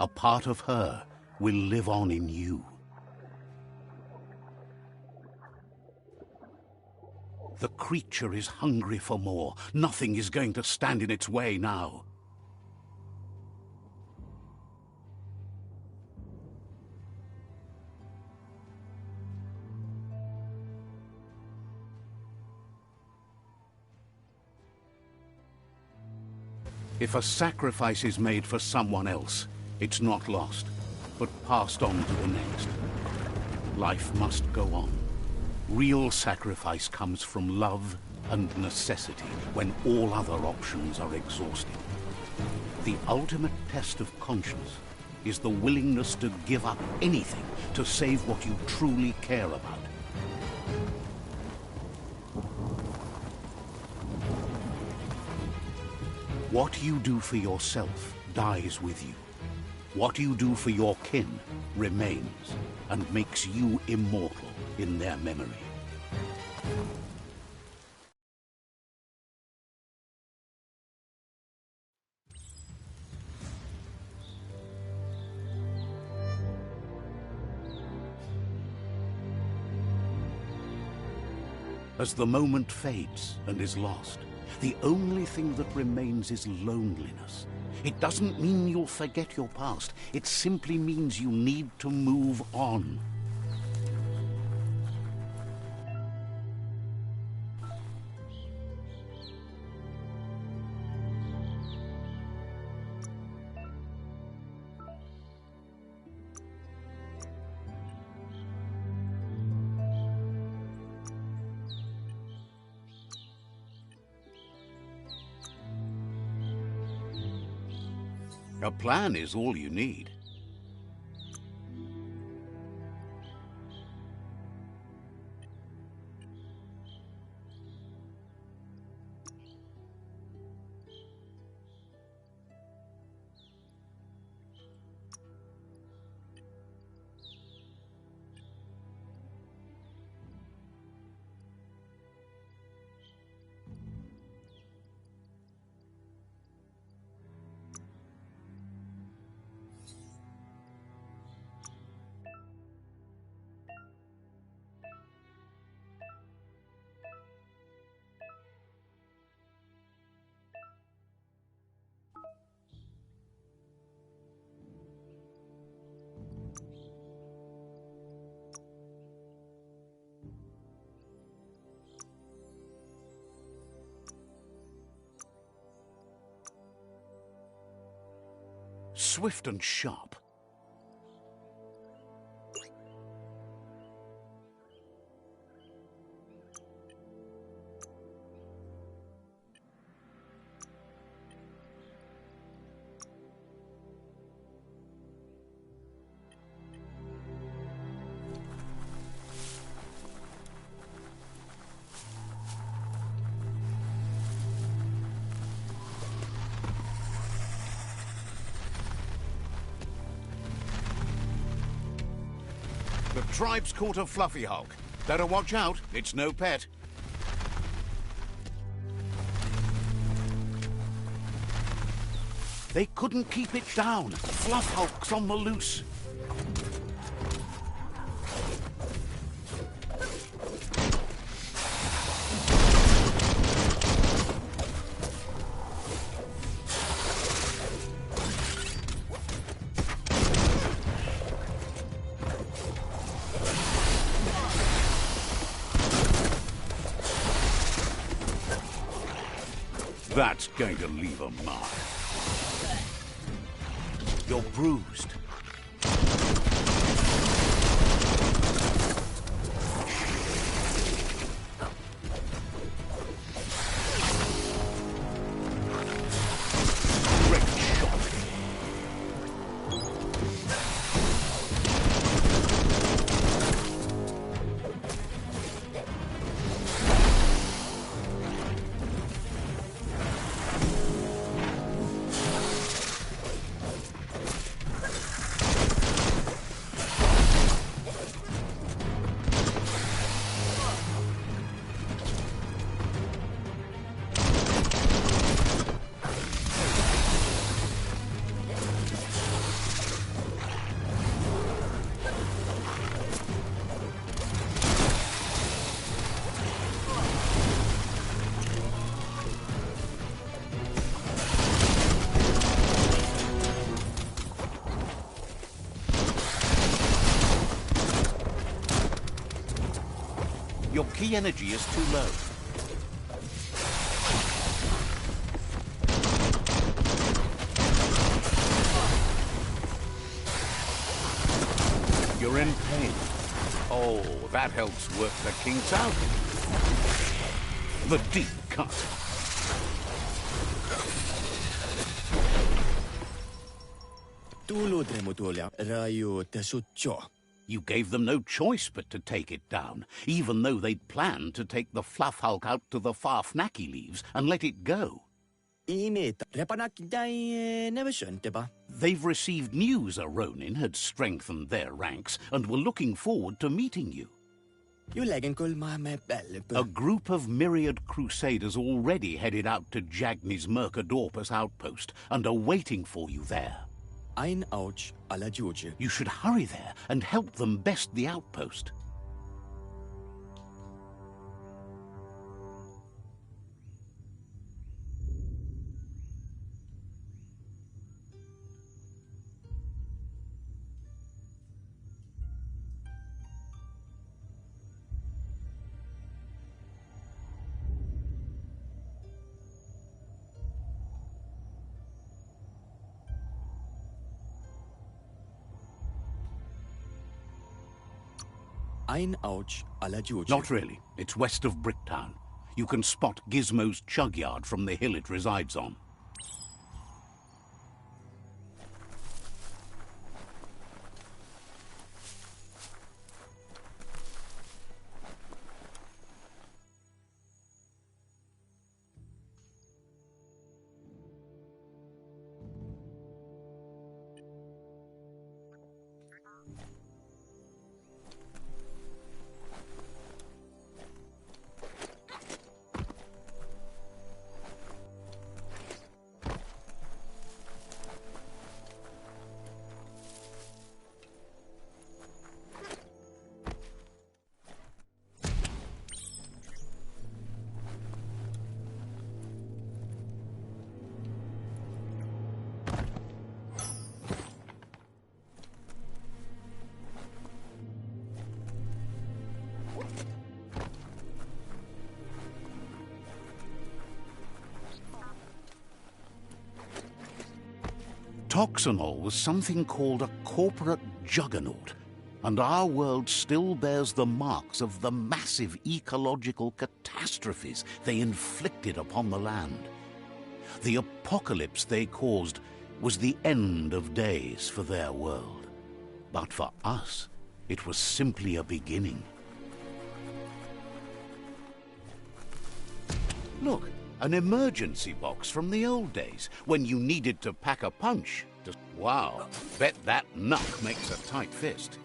A part of her will live on in you. The creature is hungry for more. Nothing is going to stand in its way now. If a sacrifice is made for someone else, it's not lost, but passed on to the next. Life must go on. Real sacrifice comes from love and necessity when all other options are exhausted. The ultimate test of conscience is the willingness to give up anything to save what you truly care about. What you do for yourself dies with you. What you do for your kin remains and makes you immortal in their memory. As the moment fades and is lost, the only thing that remains is loneliness. It doesn't mean you'll forget your past. It simply means you need to move on. A plan is all you need. Swift and sharp. The tribe's caught a fluffy hulk. Better watch out, it's no pet. They couldn't keep it down. Fluff hulk's on the loose. That's going to leave a mark. You're bruised. Great shot. Your key energy is too low. You're in pain. Oh, that helps work the kinks out. The deep cut. You gave them no choice but to take it down, even though they'd planned to take the fluff hulk out to the Farfnaki leaves and let it go. They've received news a Ronin had strengthened their ranks and were looking forward to meeting you. A group of myriad crusaders already headed out to Jagni's Mercadorpus outpost and are waiting for you there. You should hurry there and help them best the outpost. Not really. It's west of Bricktown. You can spot Gizmo's chug yard from the hill it resides on. Toxanol was something called a corporate juggernaut, and our world still bears the marks of the massive ecological catastrophes they inflicted upon the land. The apocalypse they caused was the end of days for their world. But for us, it was simply a beginning. Look, an emergency box from the old days, when you needed to pack a punch. Wow, bet that knuck makes a tight fist.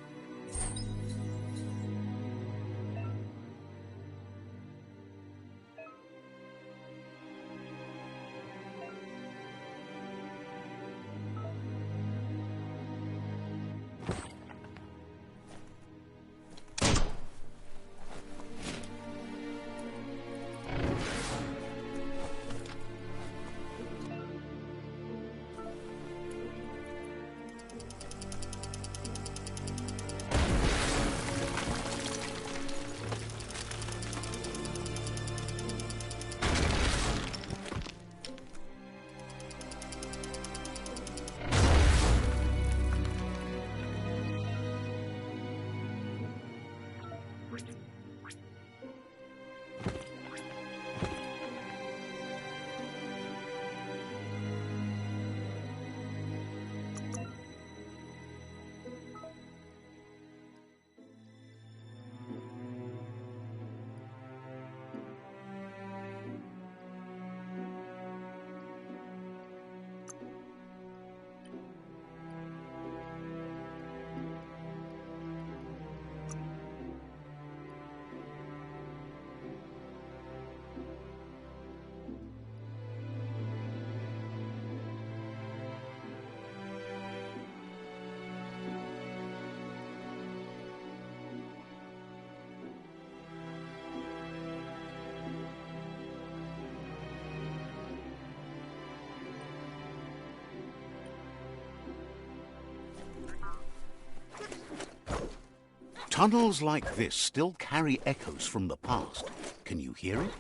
Tunnels like this still carry echoes from the past. Can you hear it?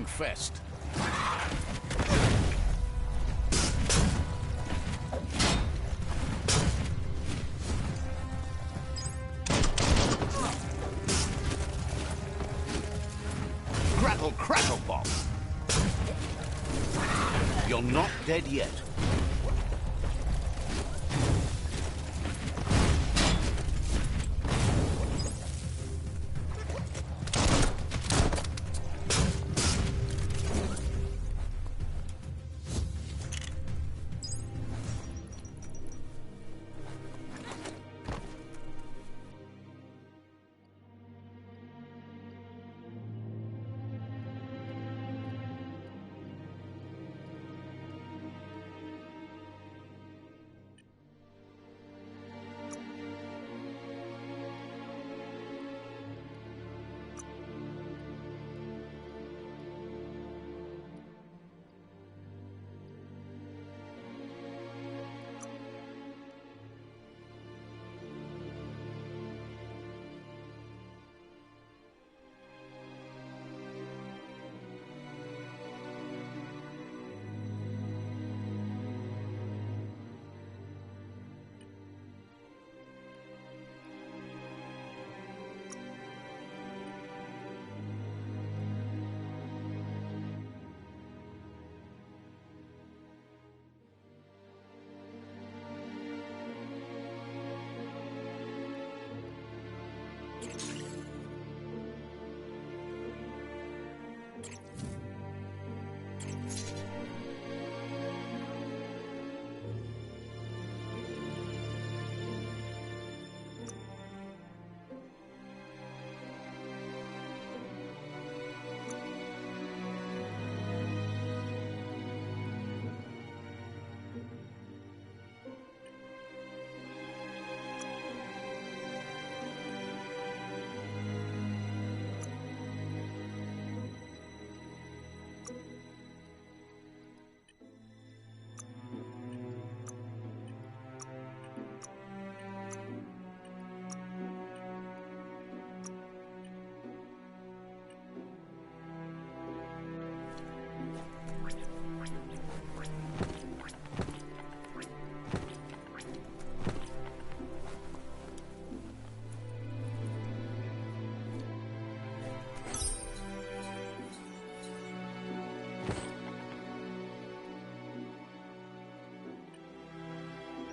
Fest. Crackle, crackle, Bob. You're not dead yet.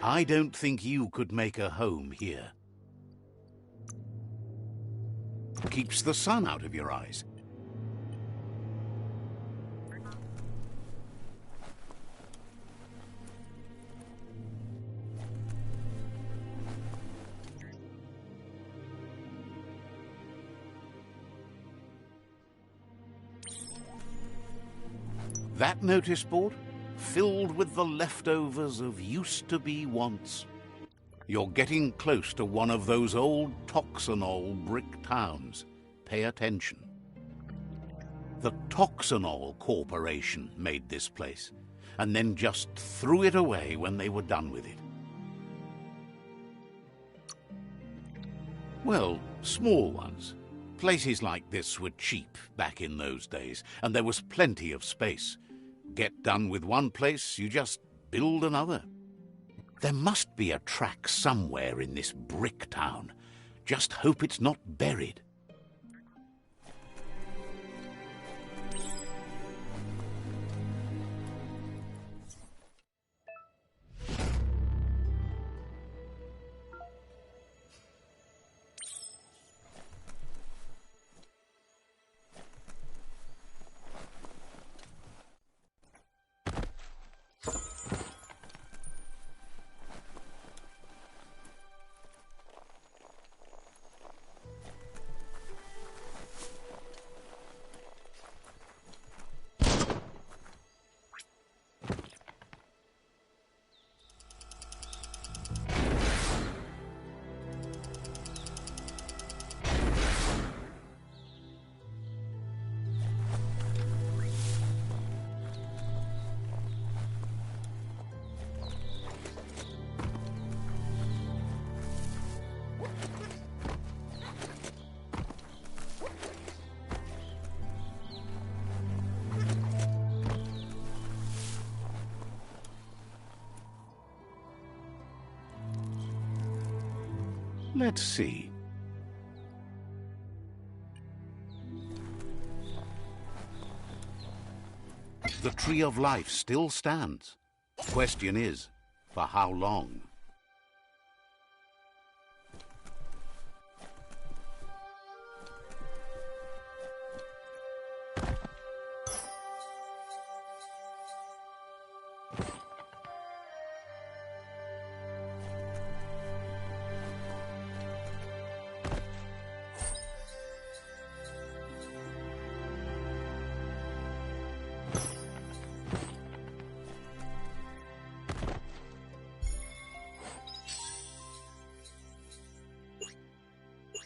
I don't think you could make a home here. Keeps the sun out of your eyes. That notice board? Filled with the leftovers of used-to-be wants. You're getting close to one of those old Toxanol brick towns. Pay attention. The Toxanol Corporation made this place, and then just threw it away when they were done with it. Well, small ones. Places like this were cheap back in those days, and there was plenty of space. Get done with one place, you just build another. There must be a track somewhere in this brick town. Just hope it's not buried. Let's see. The Tree of Life still stands. Question is, for how long?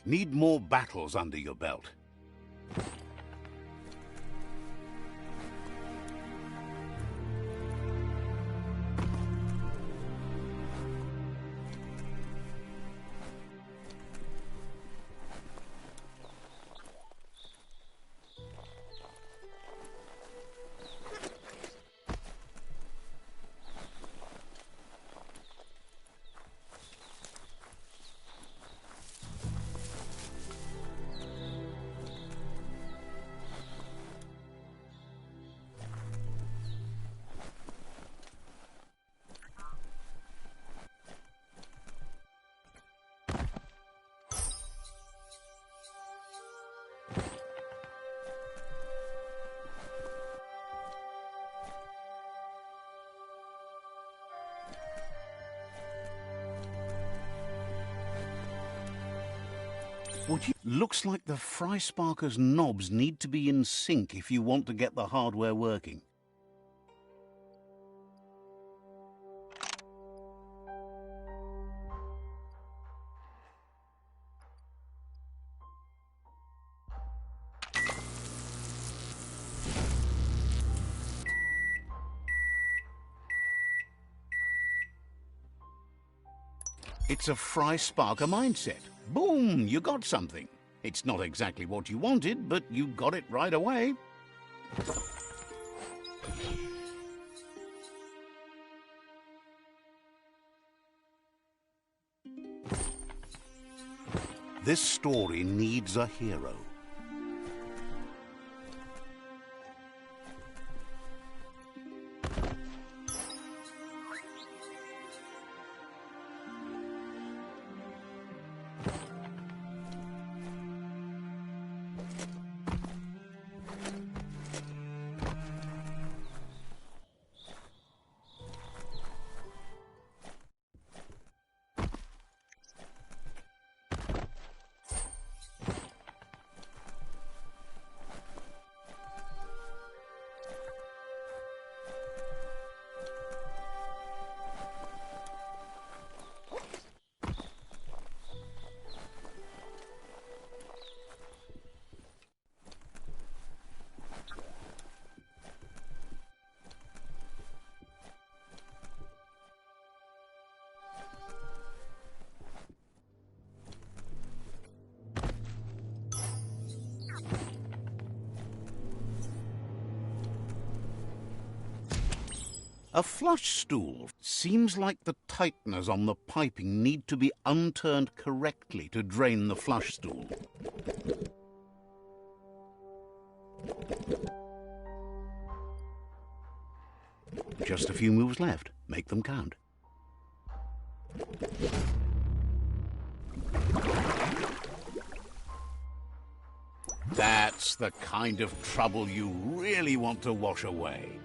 Need more battles under your belt. Looks like the Fry Sparker's knobs need to be in sync if you want to get the hardware working. It's a Fry Sparker mindset. Boom! You got something. It's not exactly what you wanted, but you got it right away. This story needs a hero. A flush stool. Seems like the tighteners on the piping need to be unturned correctly to drain the flush stool. Just a few moves left. Make them count. That's the kind of trouble you really want to wash away.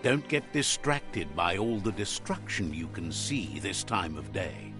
Don't get distracted by all the destruction you can see this time of day.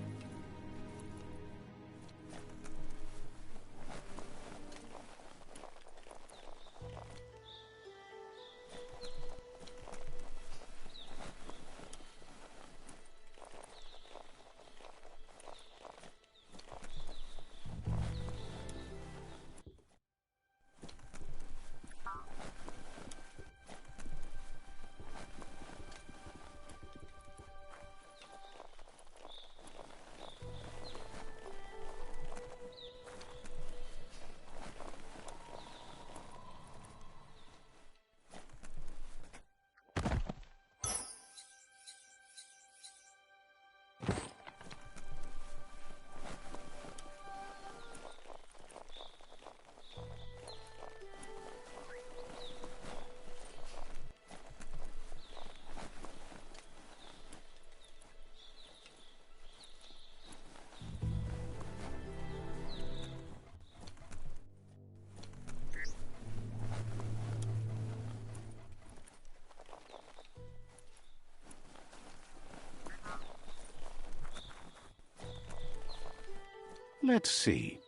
Let's see.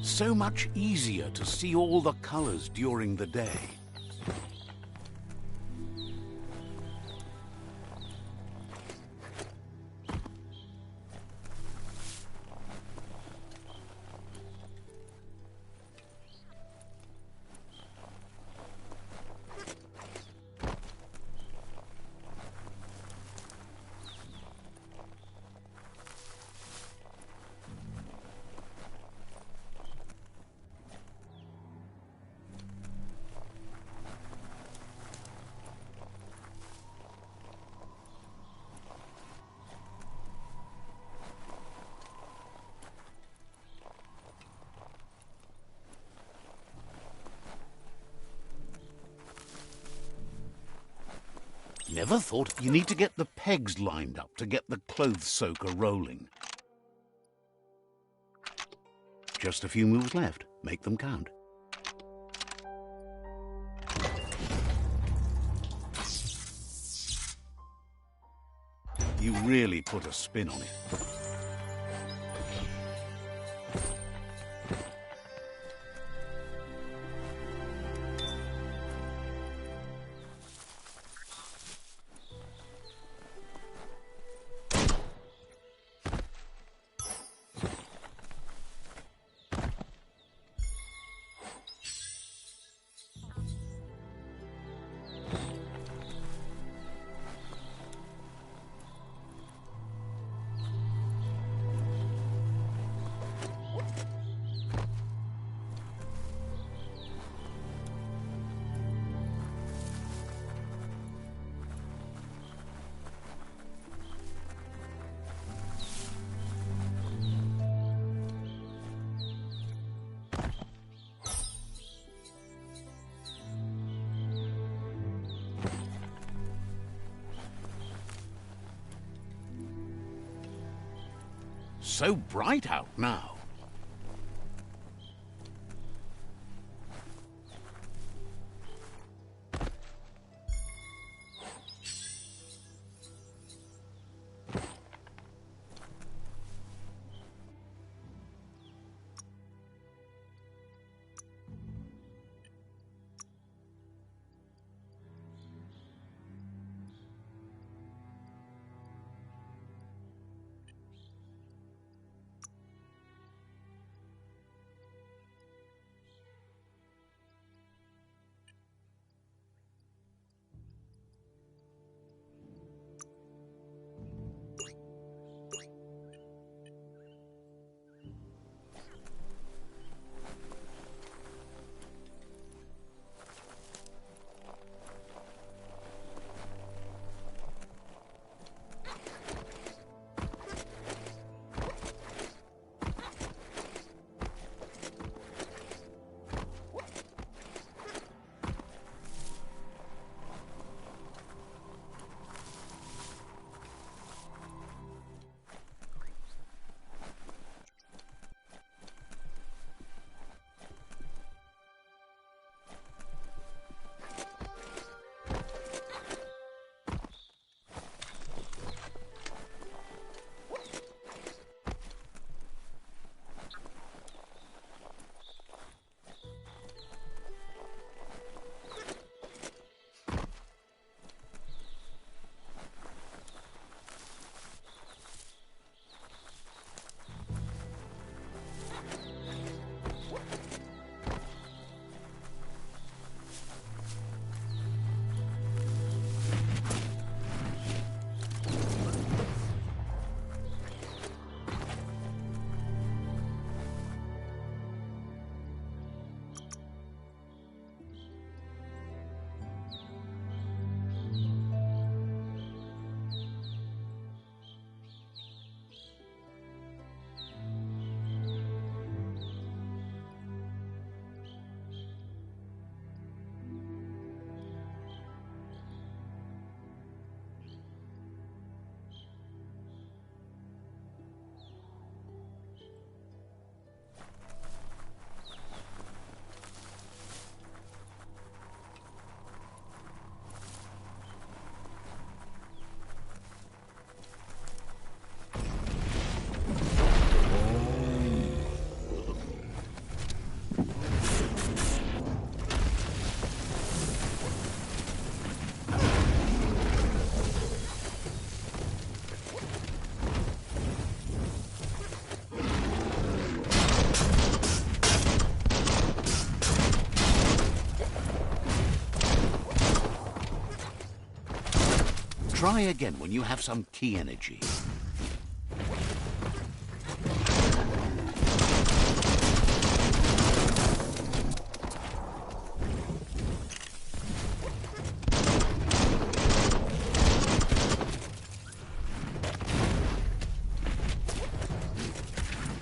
So much easier to see all the colors during the day. Never thought you need to get the pegs lined up to get the clothes soaker rolling. Just a few moves left. Make them count. You really put a spin on it. So bright out now. Try again when you have some key energy.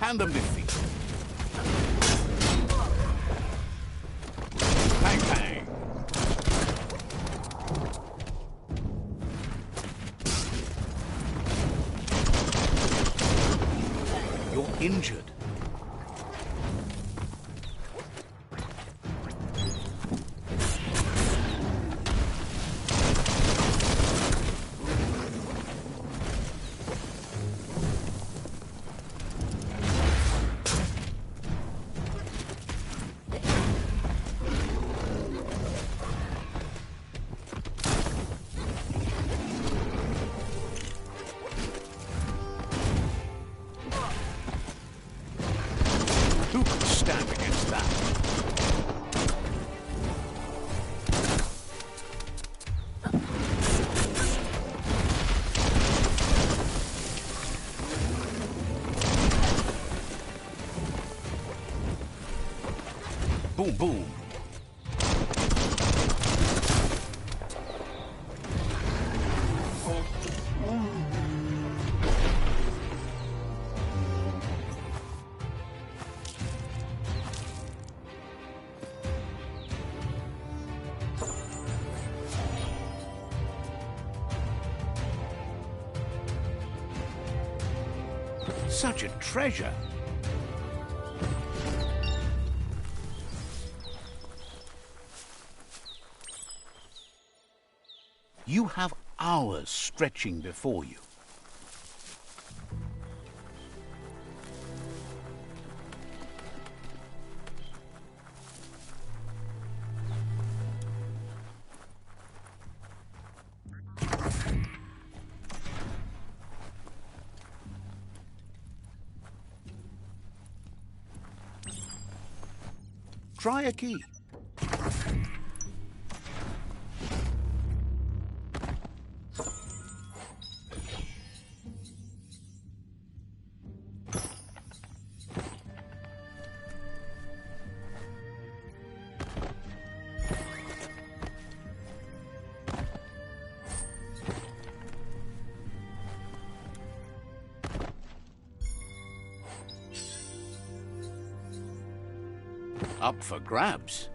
Hand them defeat. Bang, bang. You're injured. Who can stand against that? Boom, boom. Such a treasure. You have hours stretching before you. Try a key. Up for grabs.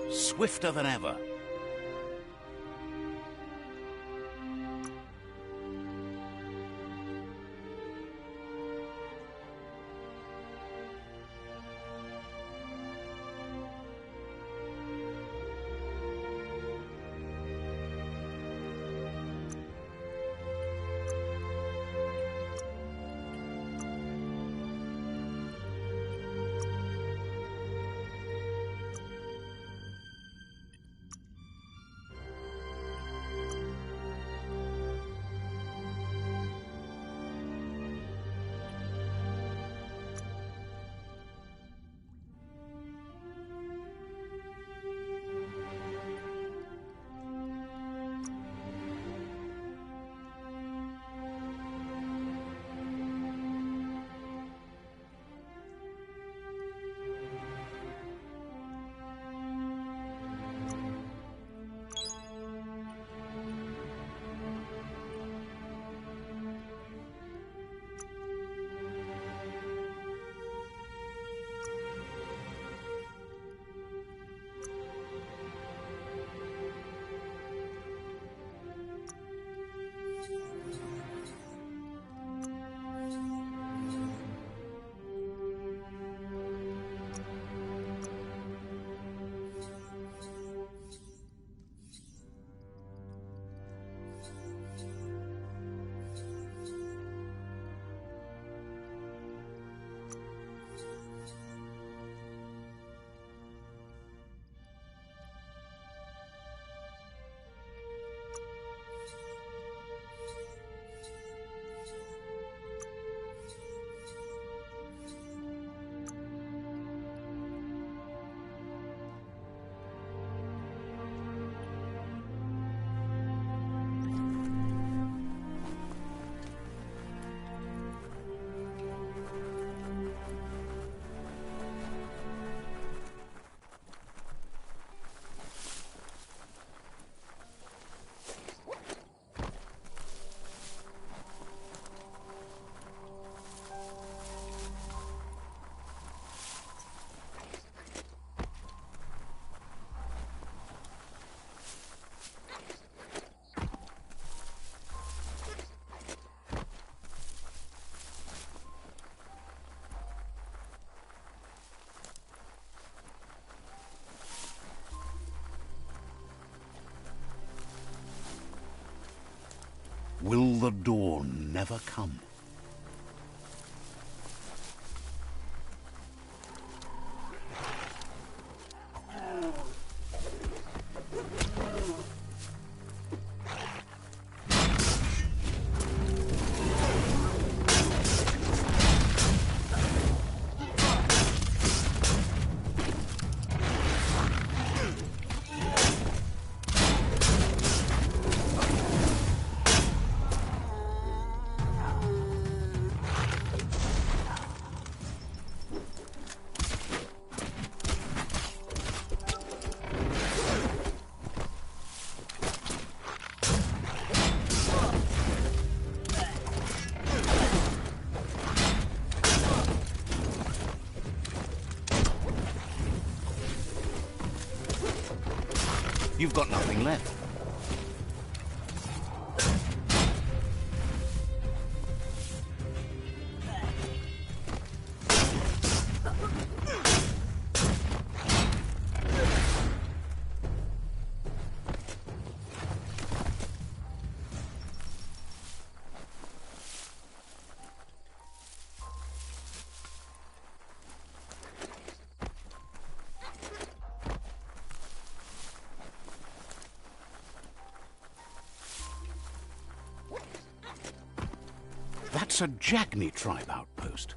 Swifter than ever. Will the dawn never come? You've got nothing left. That's a Jagni tribe outpost.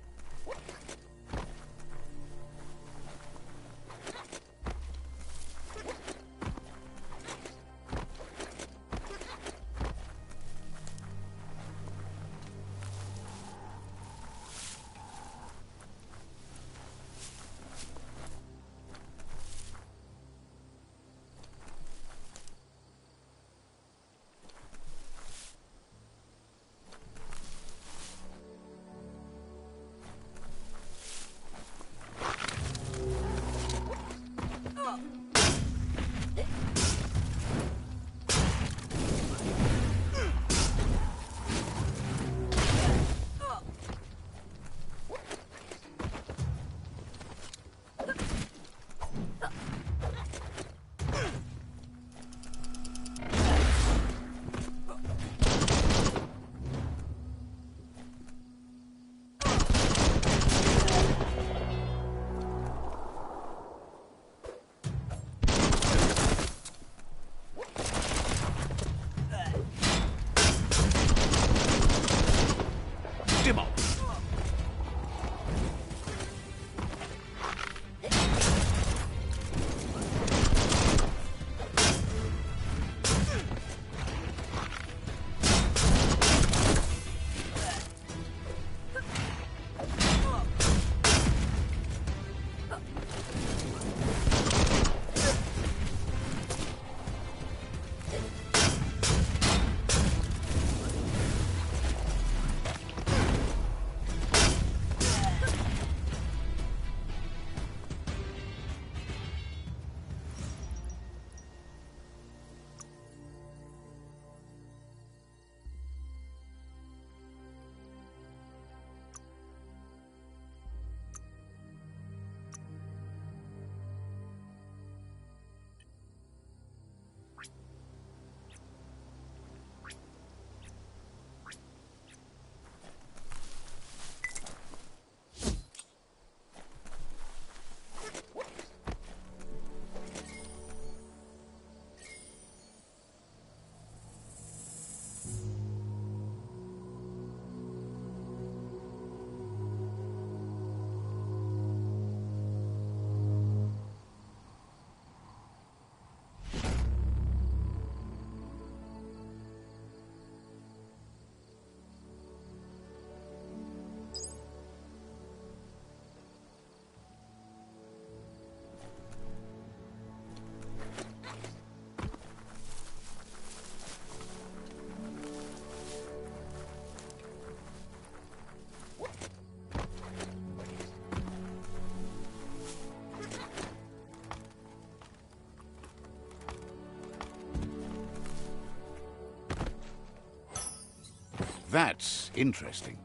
That's interesting.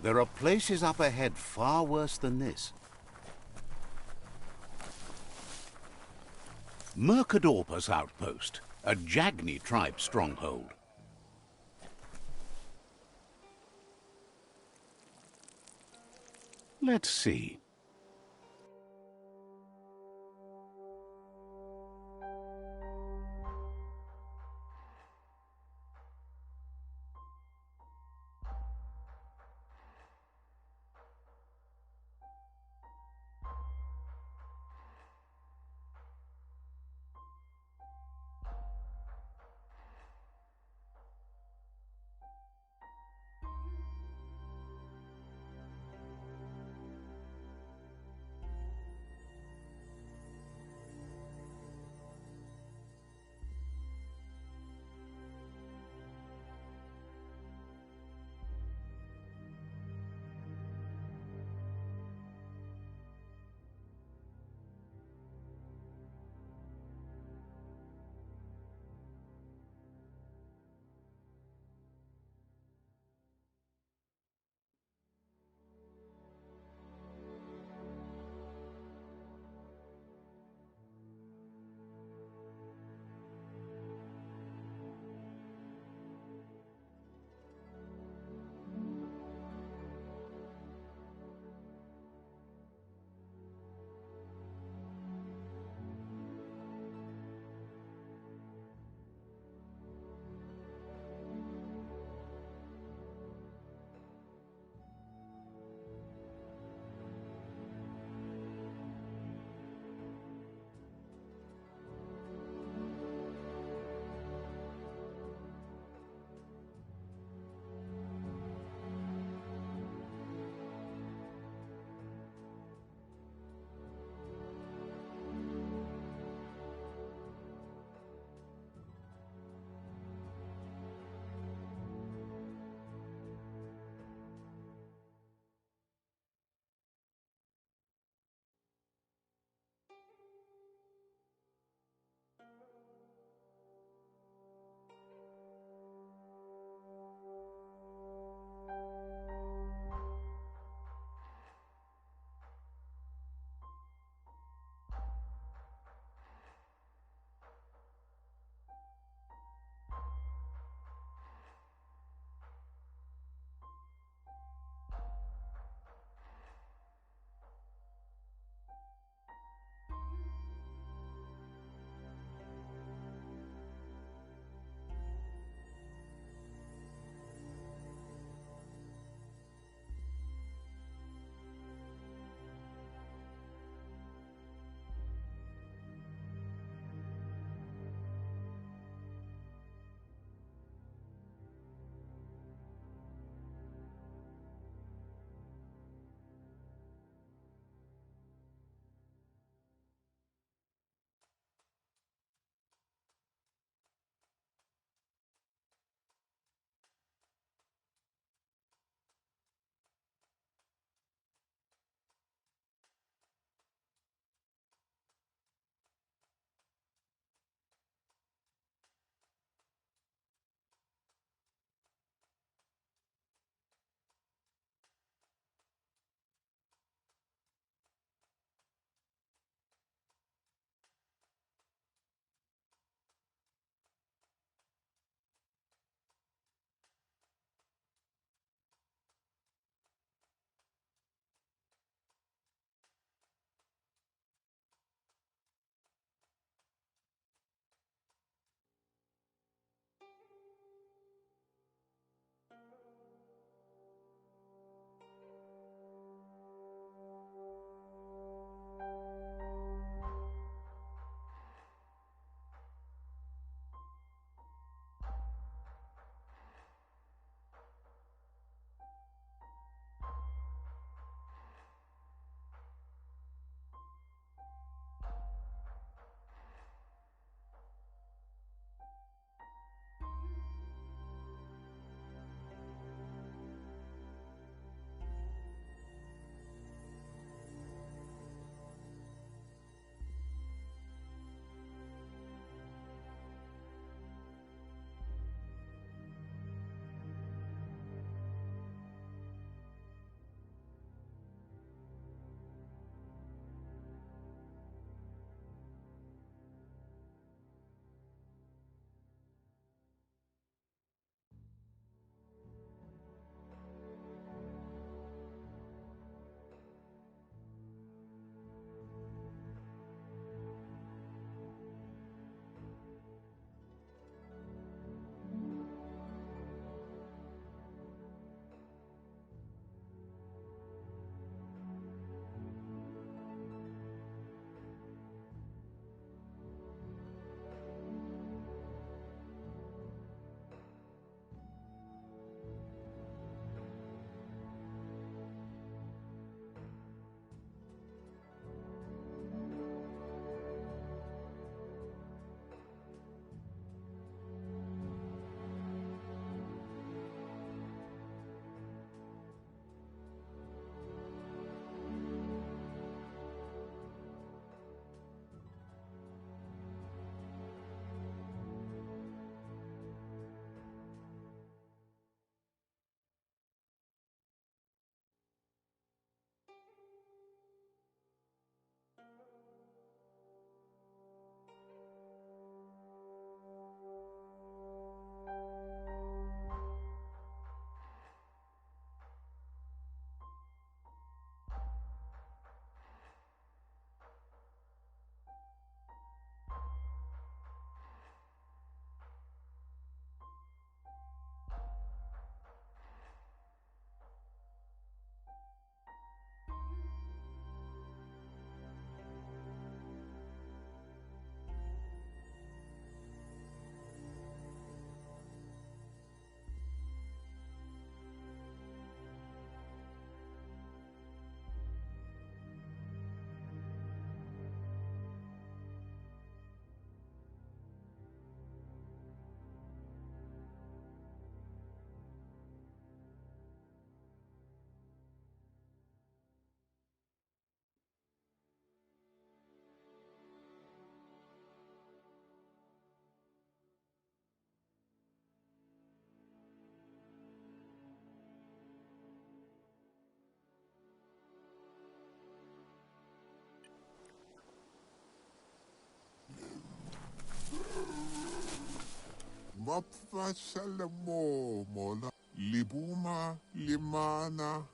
There are places up ahead far worse than this. Mercadorpus Outpost, a Jagni tribe stronghold. Let's see.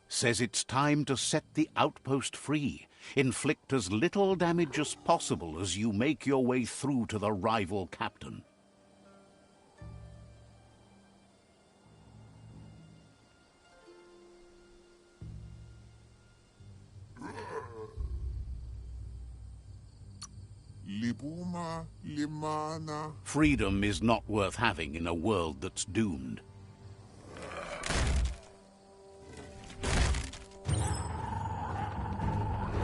Says it's time to set the outpost free. Inflict as little damage as possible as you make your way through to the rival captain. Freedom is not worth having in a world that's doomed.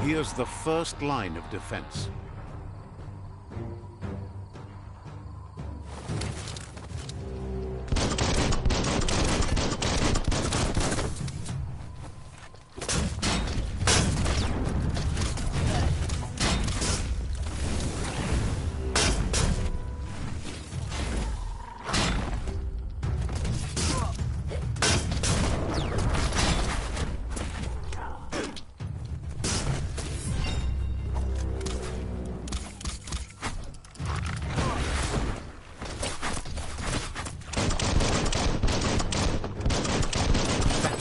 Here's the first line of defense.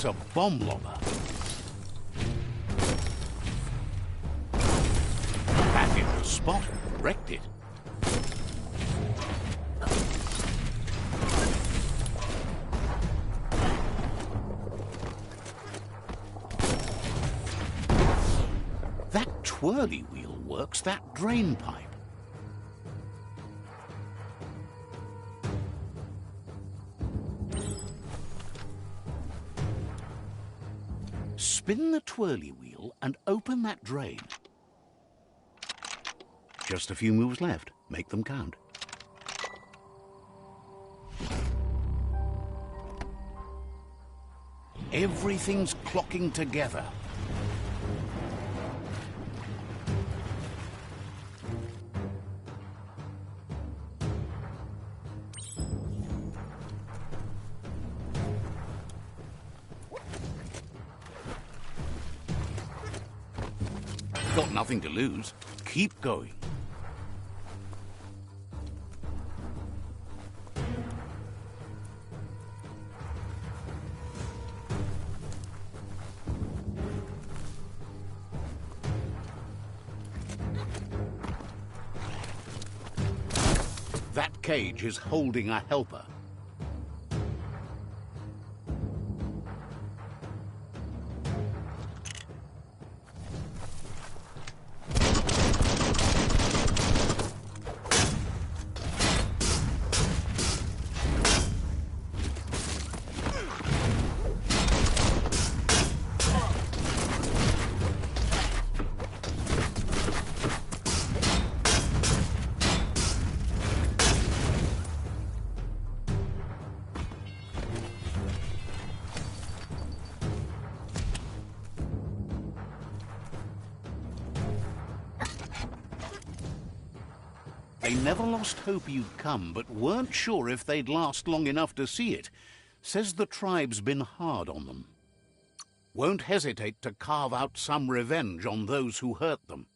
A bomb lobber. That hit the spot, wrecked it. That twirly wheel works that drain pipe. Spin the twirly wheel and open that drain. Just a few moves left. Make them count. Everything's clocking together. Got nothing to lose. Keep going. That cage is holding a helper. They never lost hope you'd come, but weren't sure if they'd last long enough to see it. Says the tribe's been hard on them. Won't hesitate to carve out some revenge on those who hurt them.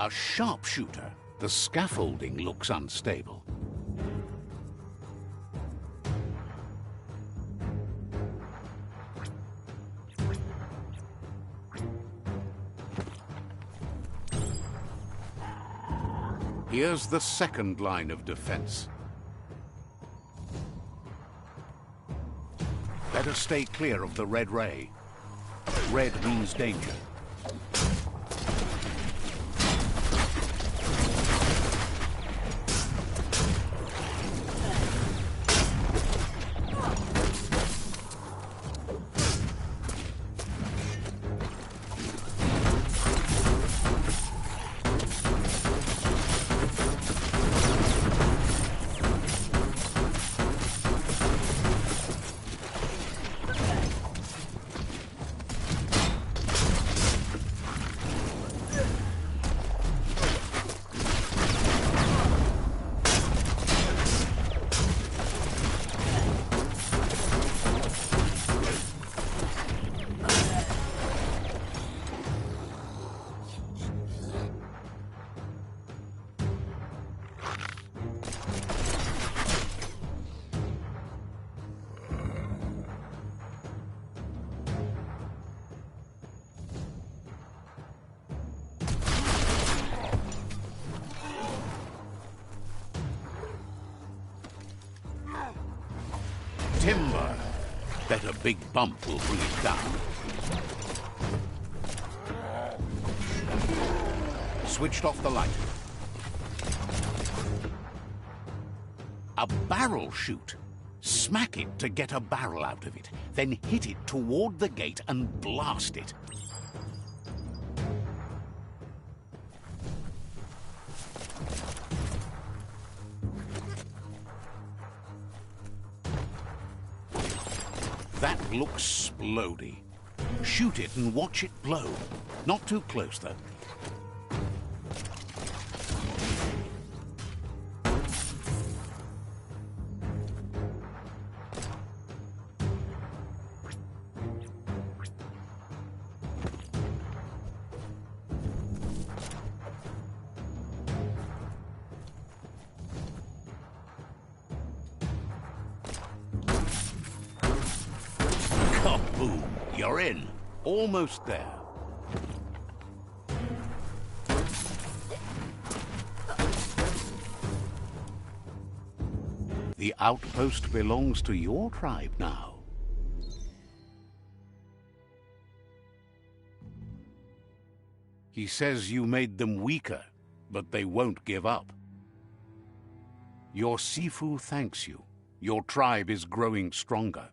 A sharpshooter. The scaffolding looks unstable. Here's the second line of defense. Better stay clear of the red ray. Red means danger. Timber. Bet a big bump will bring it down. Switched off the light. A barrel shoot. Smack it to get a barrel out of it. Then hit it toward the gate and blast it. That looks splody. Shoot it and watch it blow. Not too close, though. Kaboom! You're in. Almost there. The outpost belongs to your tribe now. He says you made them weaker, but they won't give up. Your Sifu thanks you. Your tribe is growing stronger.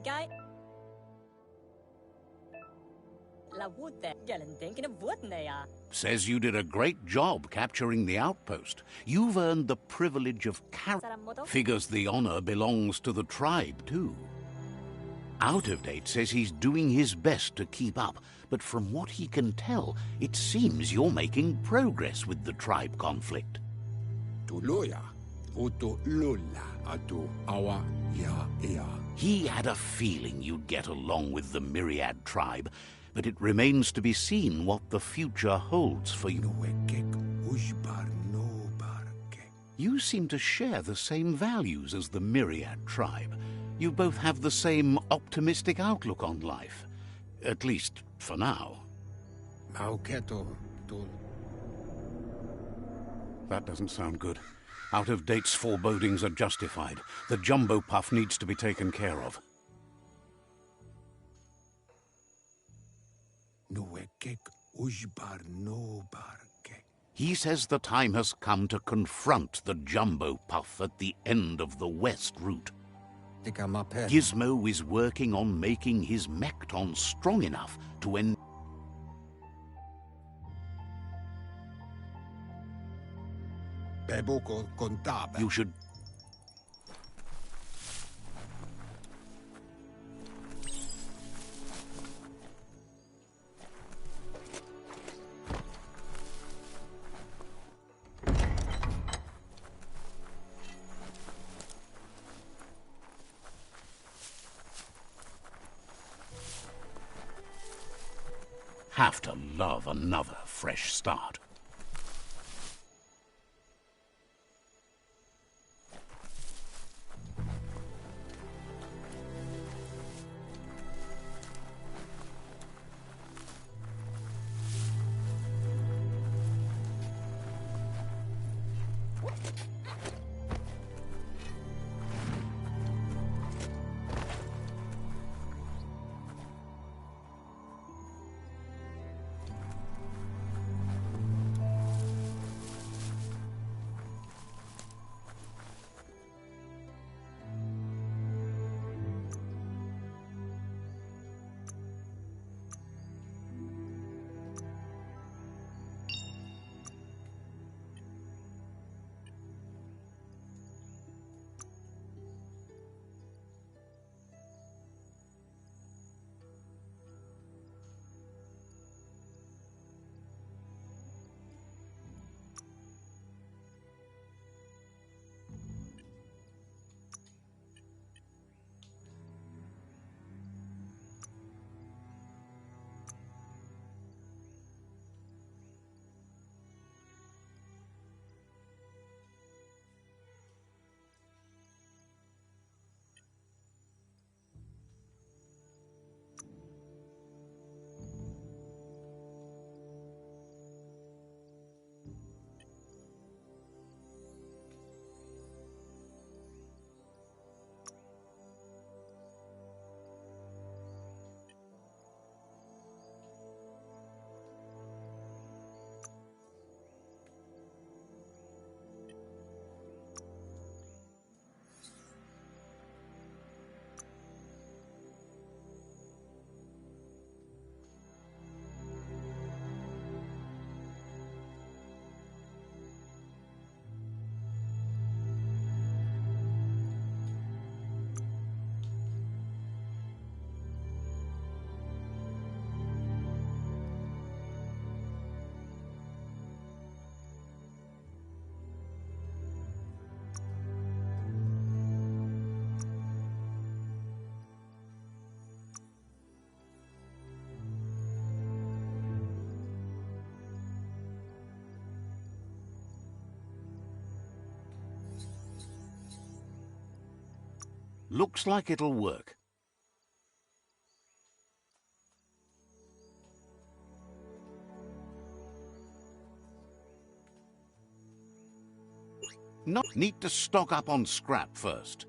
Guy. La Wute, Gelen denken of WUNHEA. Says you did a great job capturing the outpost. You've earned the privilege of Figures the honor belongs to the tribe, too. Out of Date says he's doing his best to keep up, but from what he can tell, it seems you're making progress with the tribe conflict. Tuluya, utu lulla, atu awa ya ea. He had a feeling you'd get along with the Myriad tribe, but it remains to be seen what the future holds for you. You seem to share the same values as the Myriad tribe. You both have the same optimistic outlook on life. At least, for now. That doesn't sound good. Out of Date's forebodings are justified. The jumbo puff needs to be taken care of. He says the time has come to confront the jumbo puff at the end of the west route. Gizmo is working on making his Mekton strong enough to end. poco contaba. You should... have to love another fresh start. Looks like it'll work. Need to stock up on scrap first.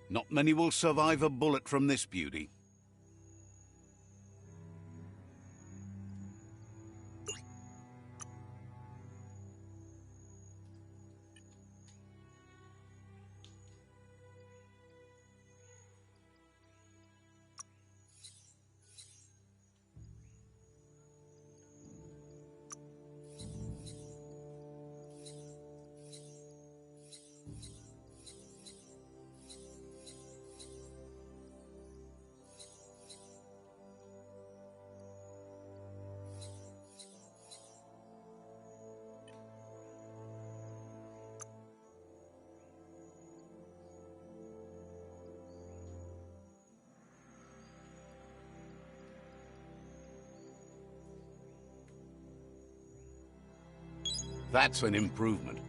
Not many will survive a bullet from this beauty. That's an improvement.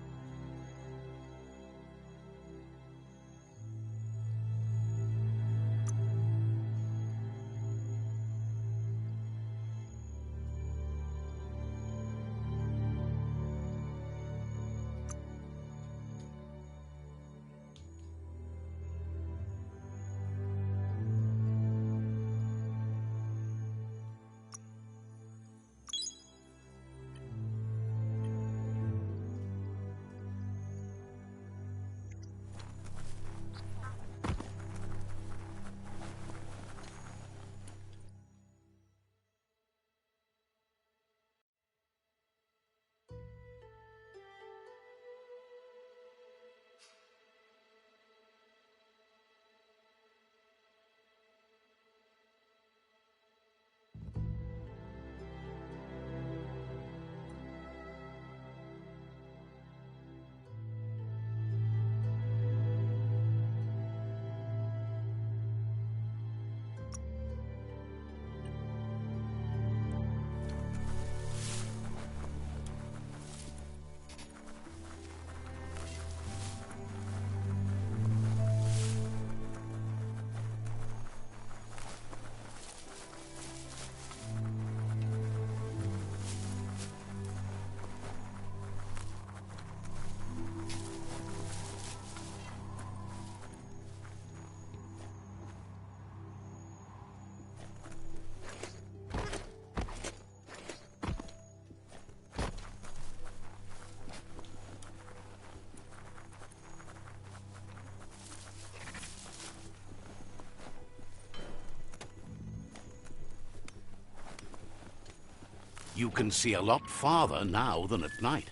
You can see a lot farther now than at night.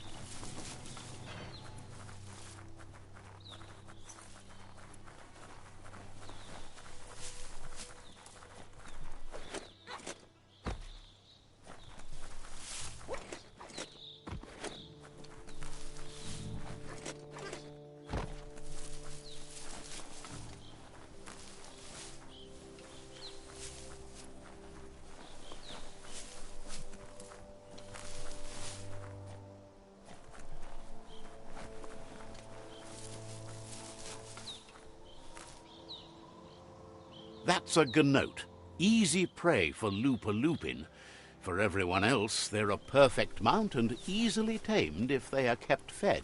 That's a ganote, easy prey for Lupa-Lupin. For everyone else, they're a perfect mount and easily tamed if they are kept fed.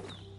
up.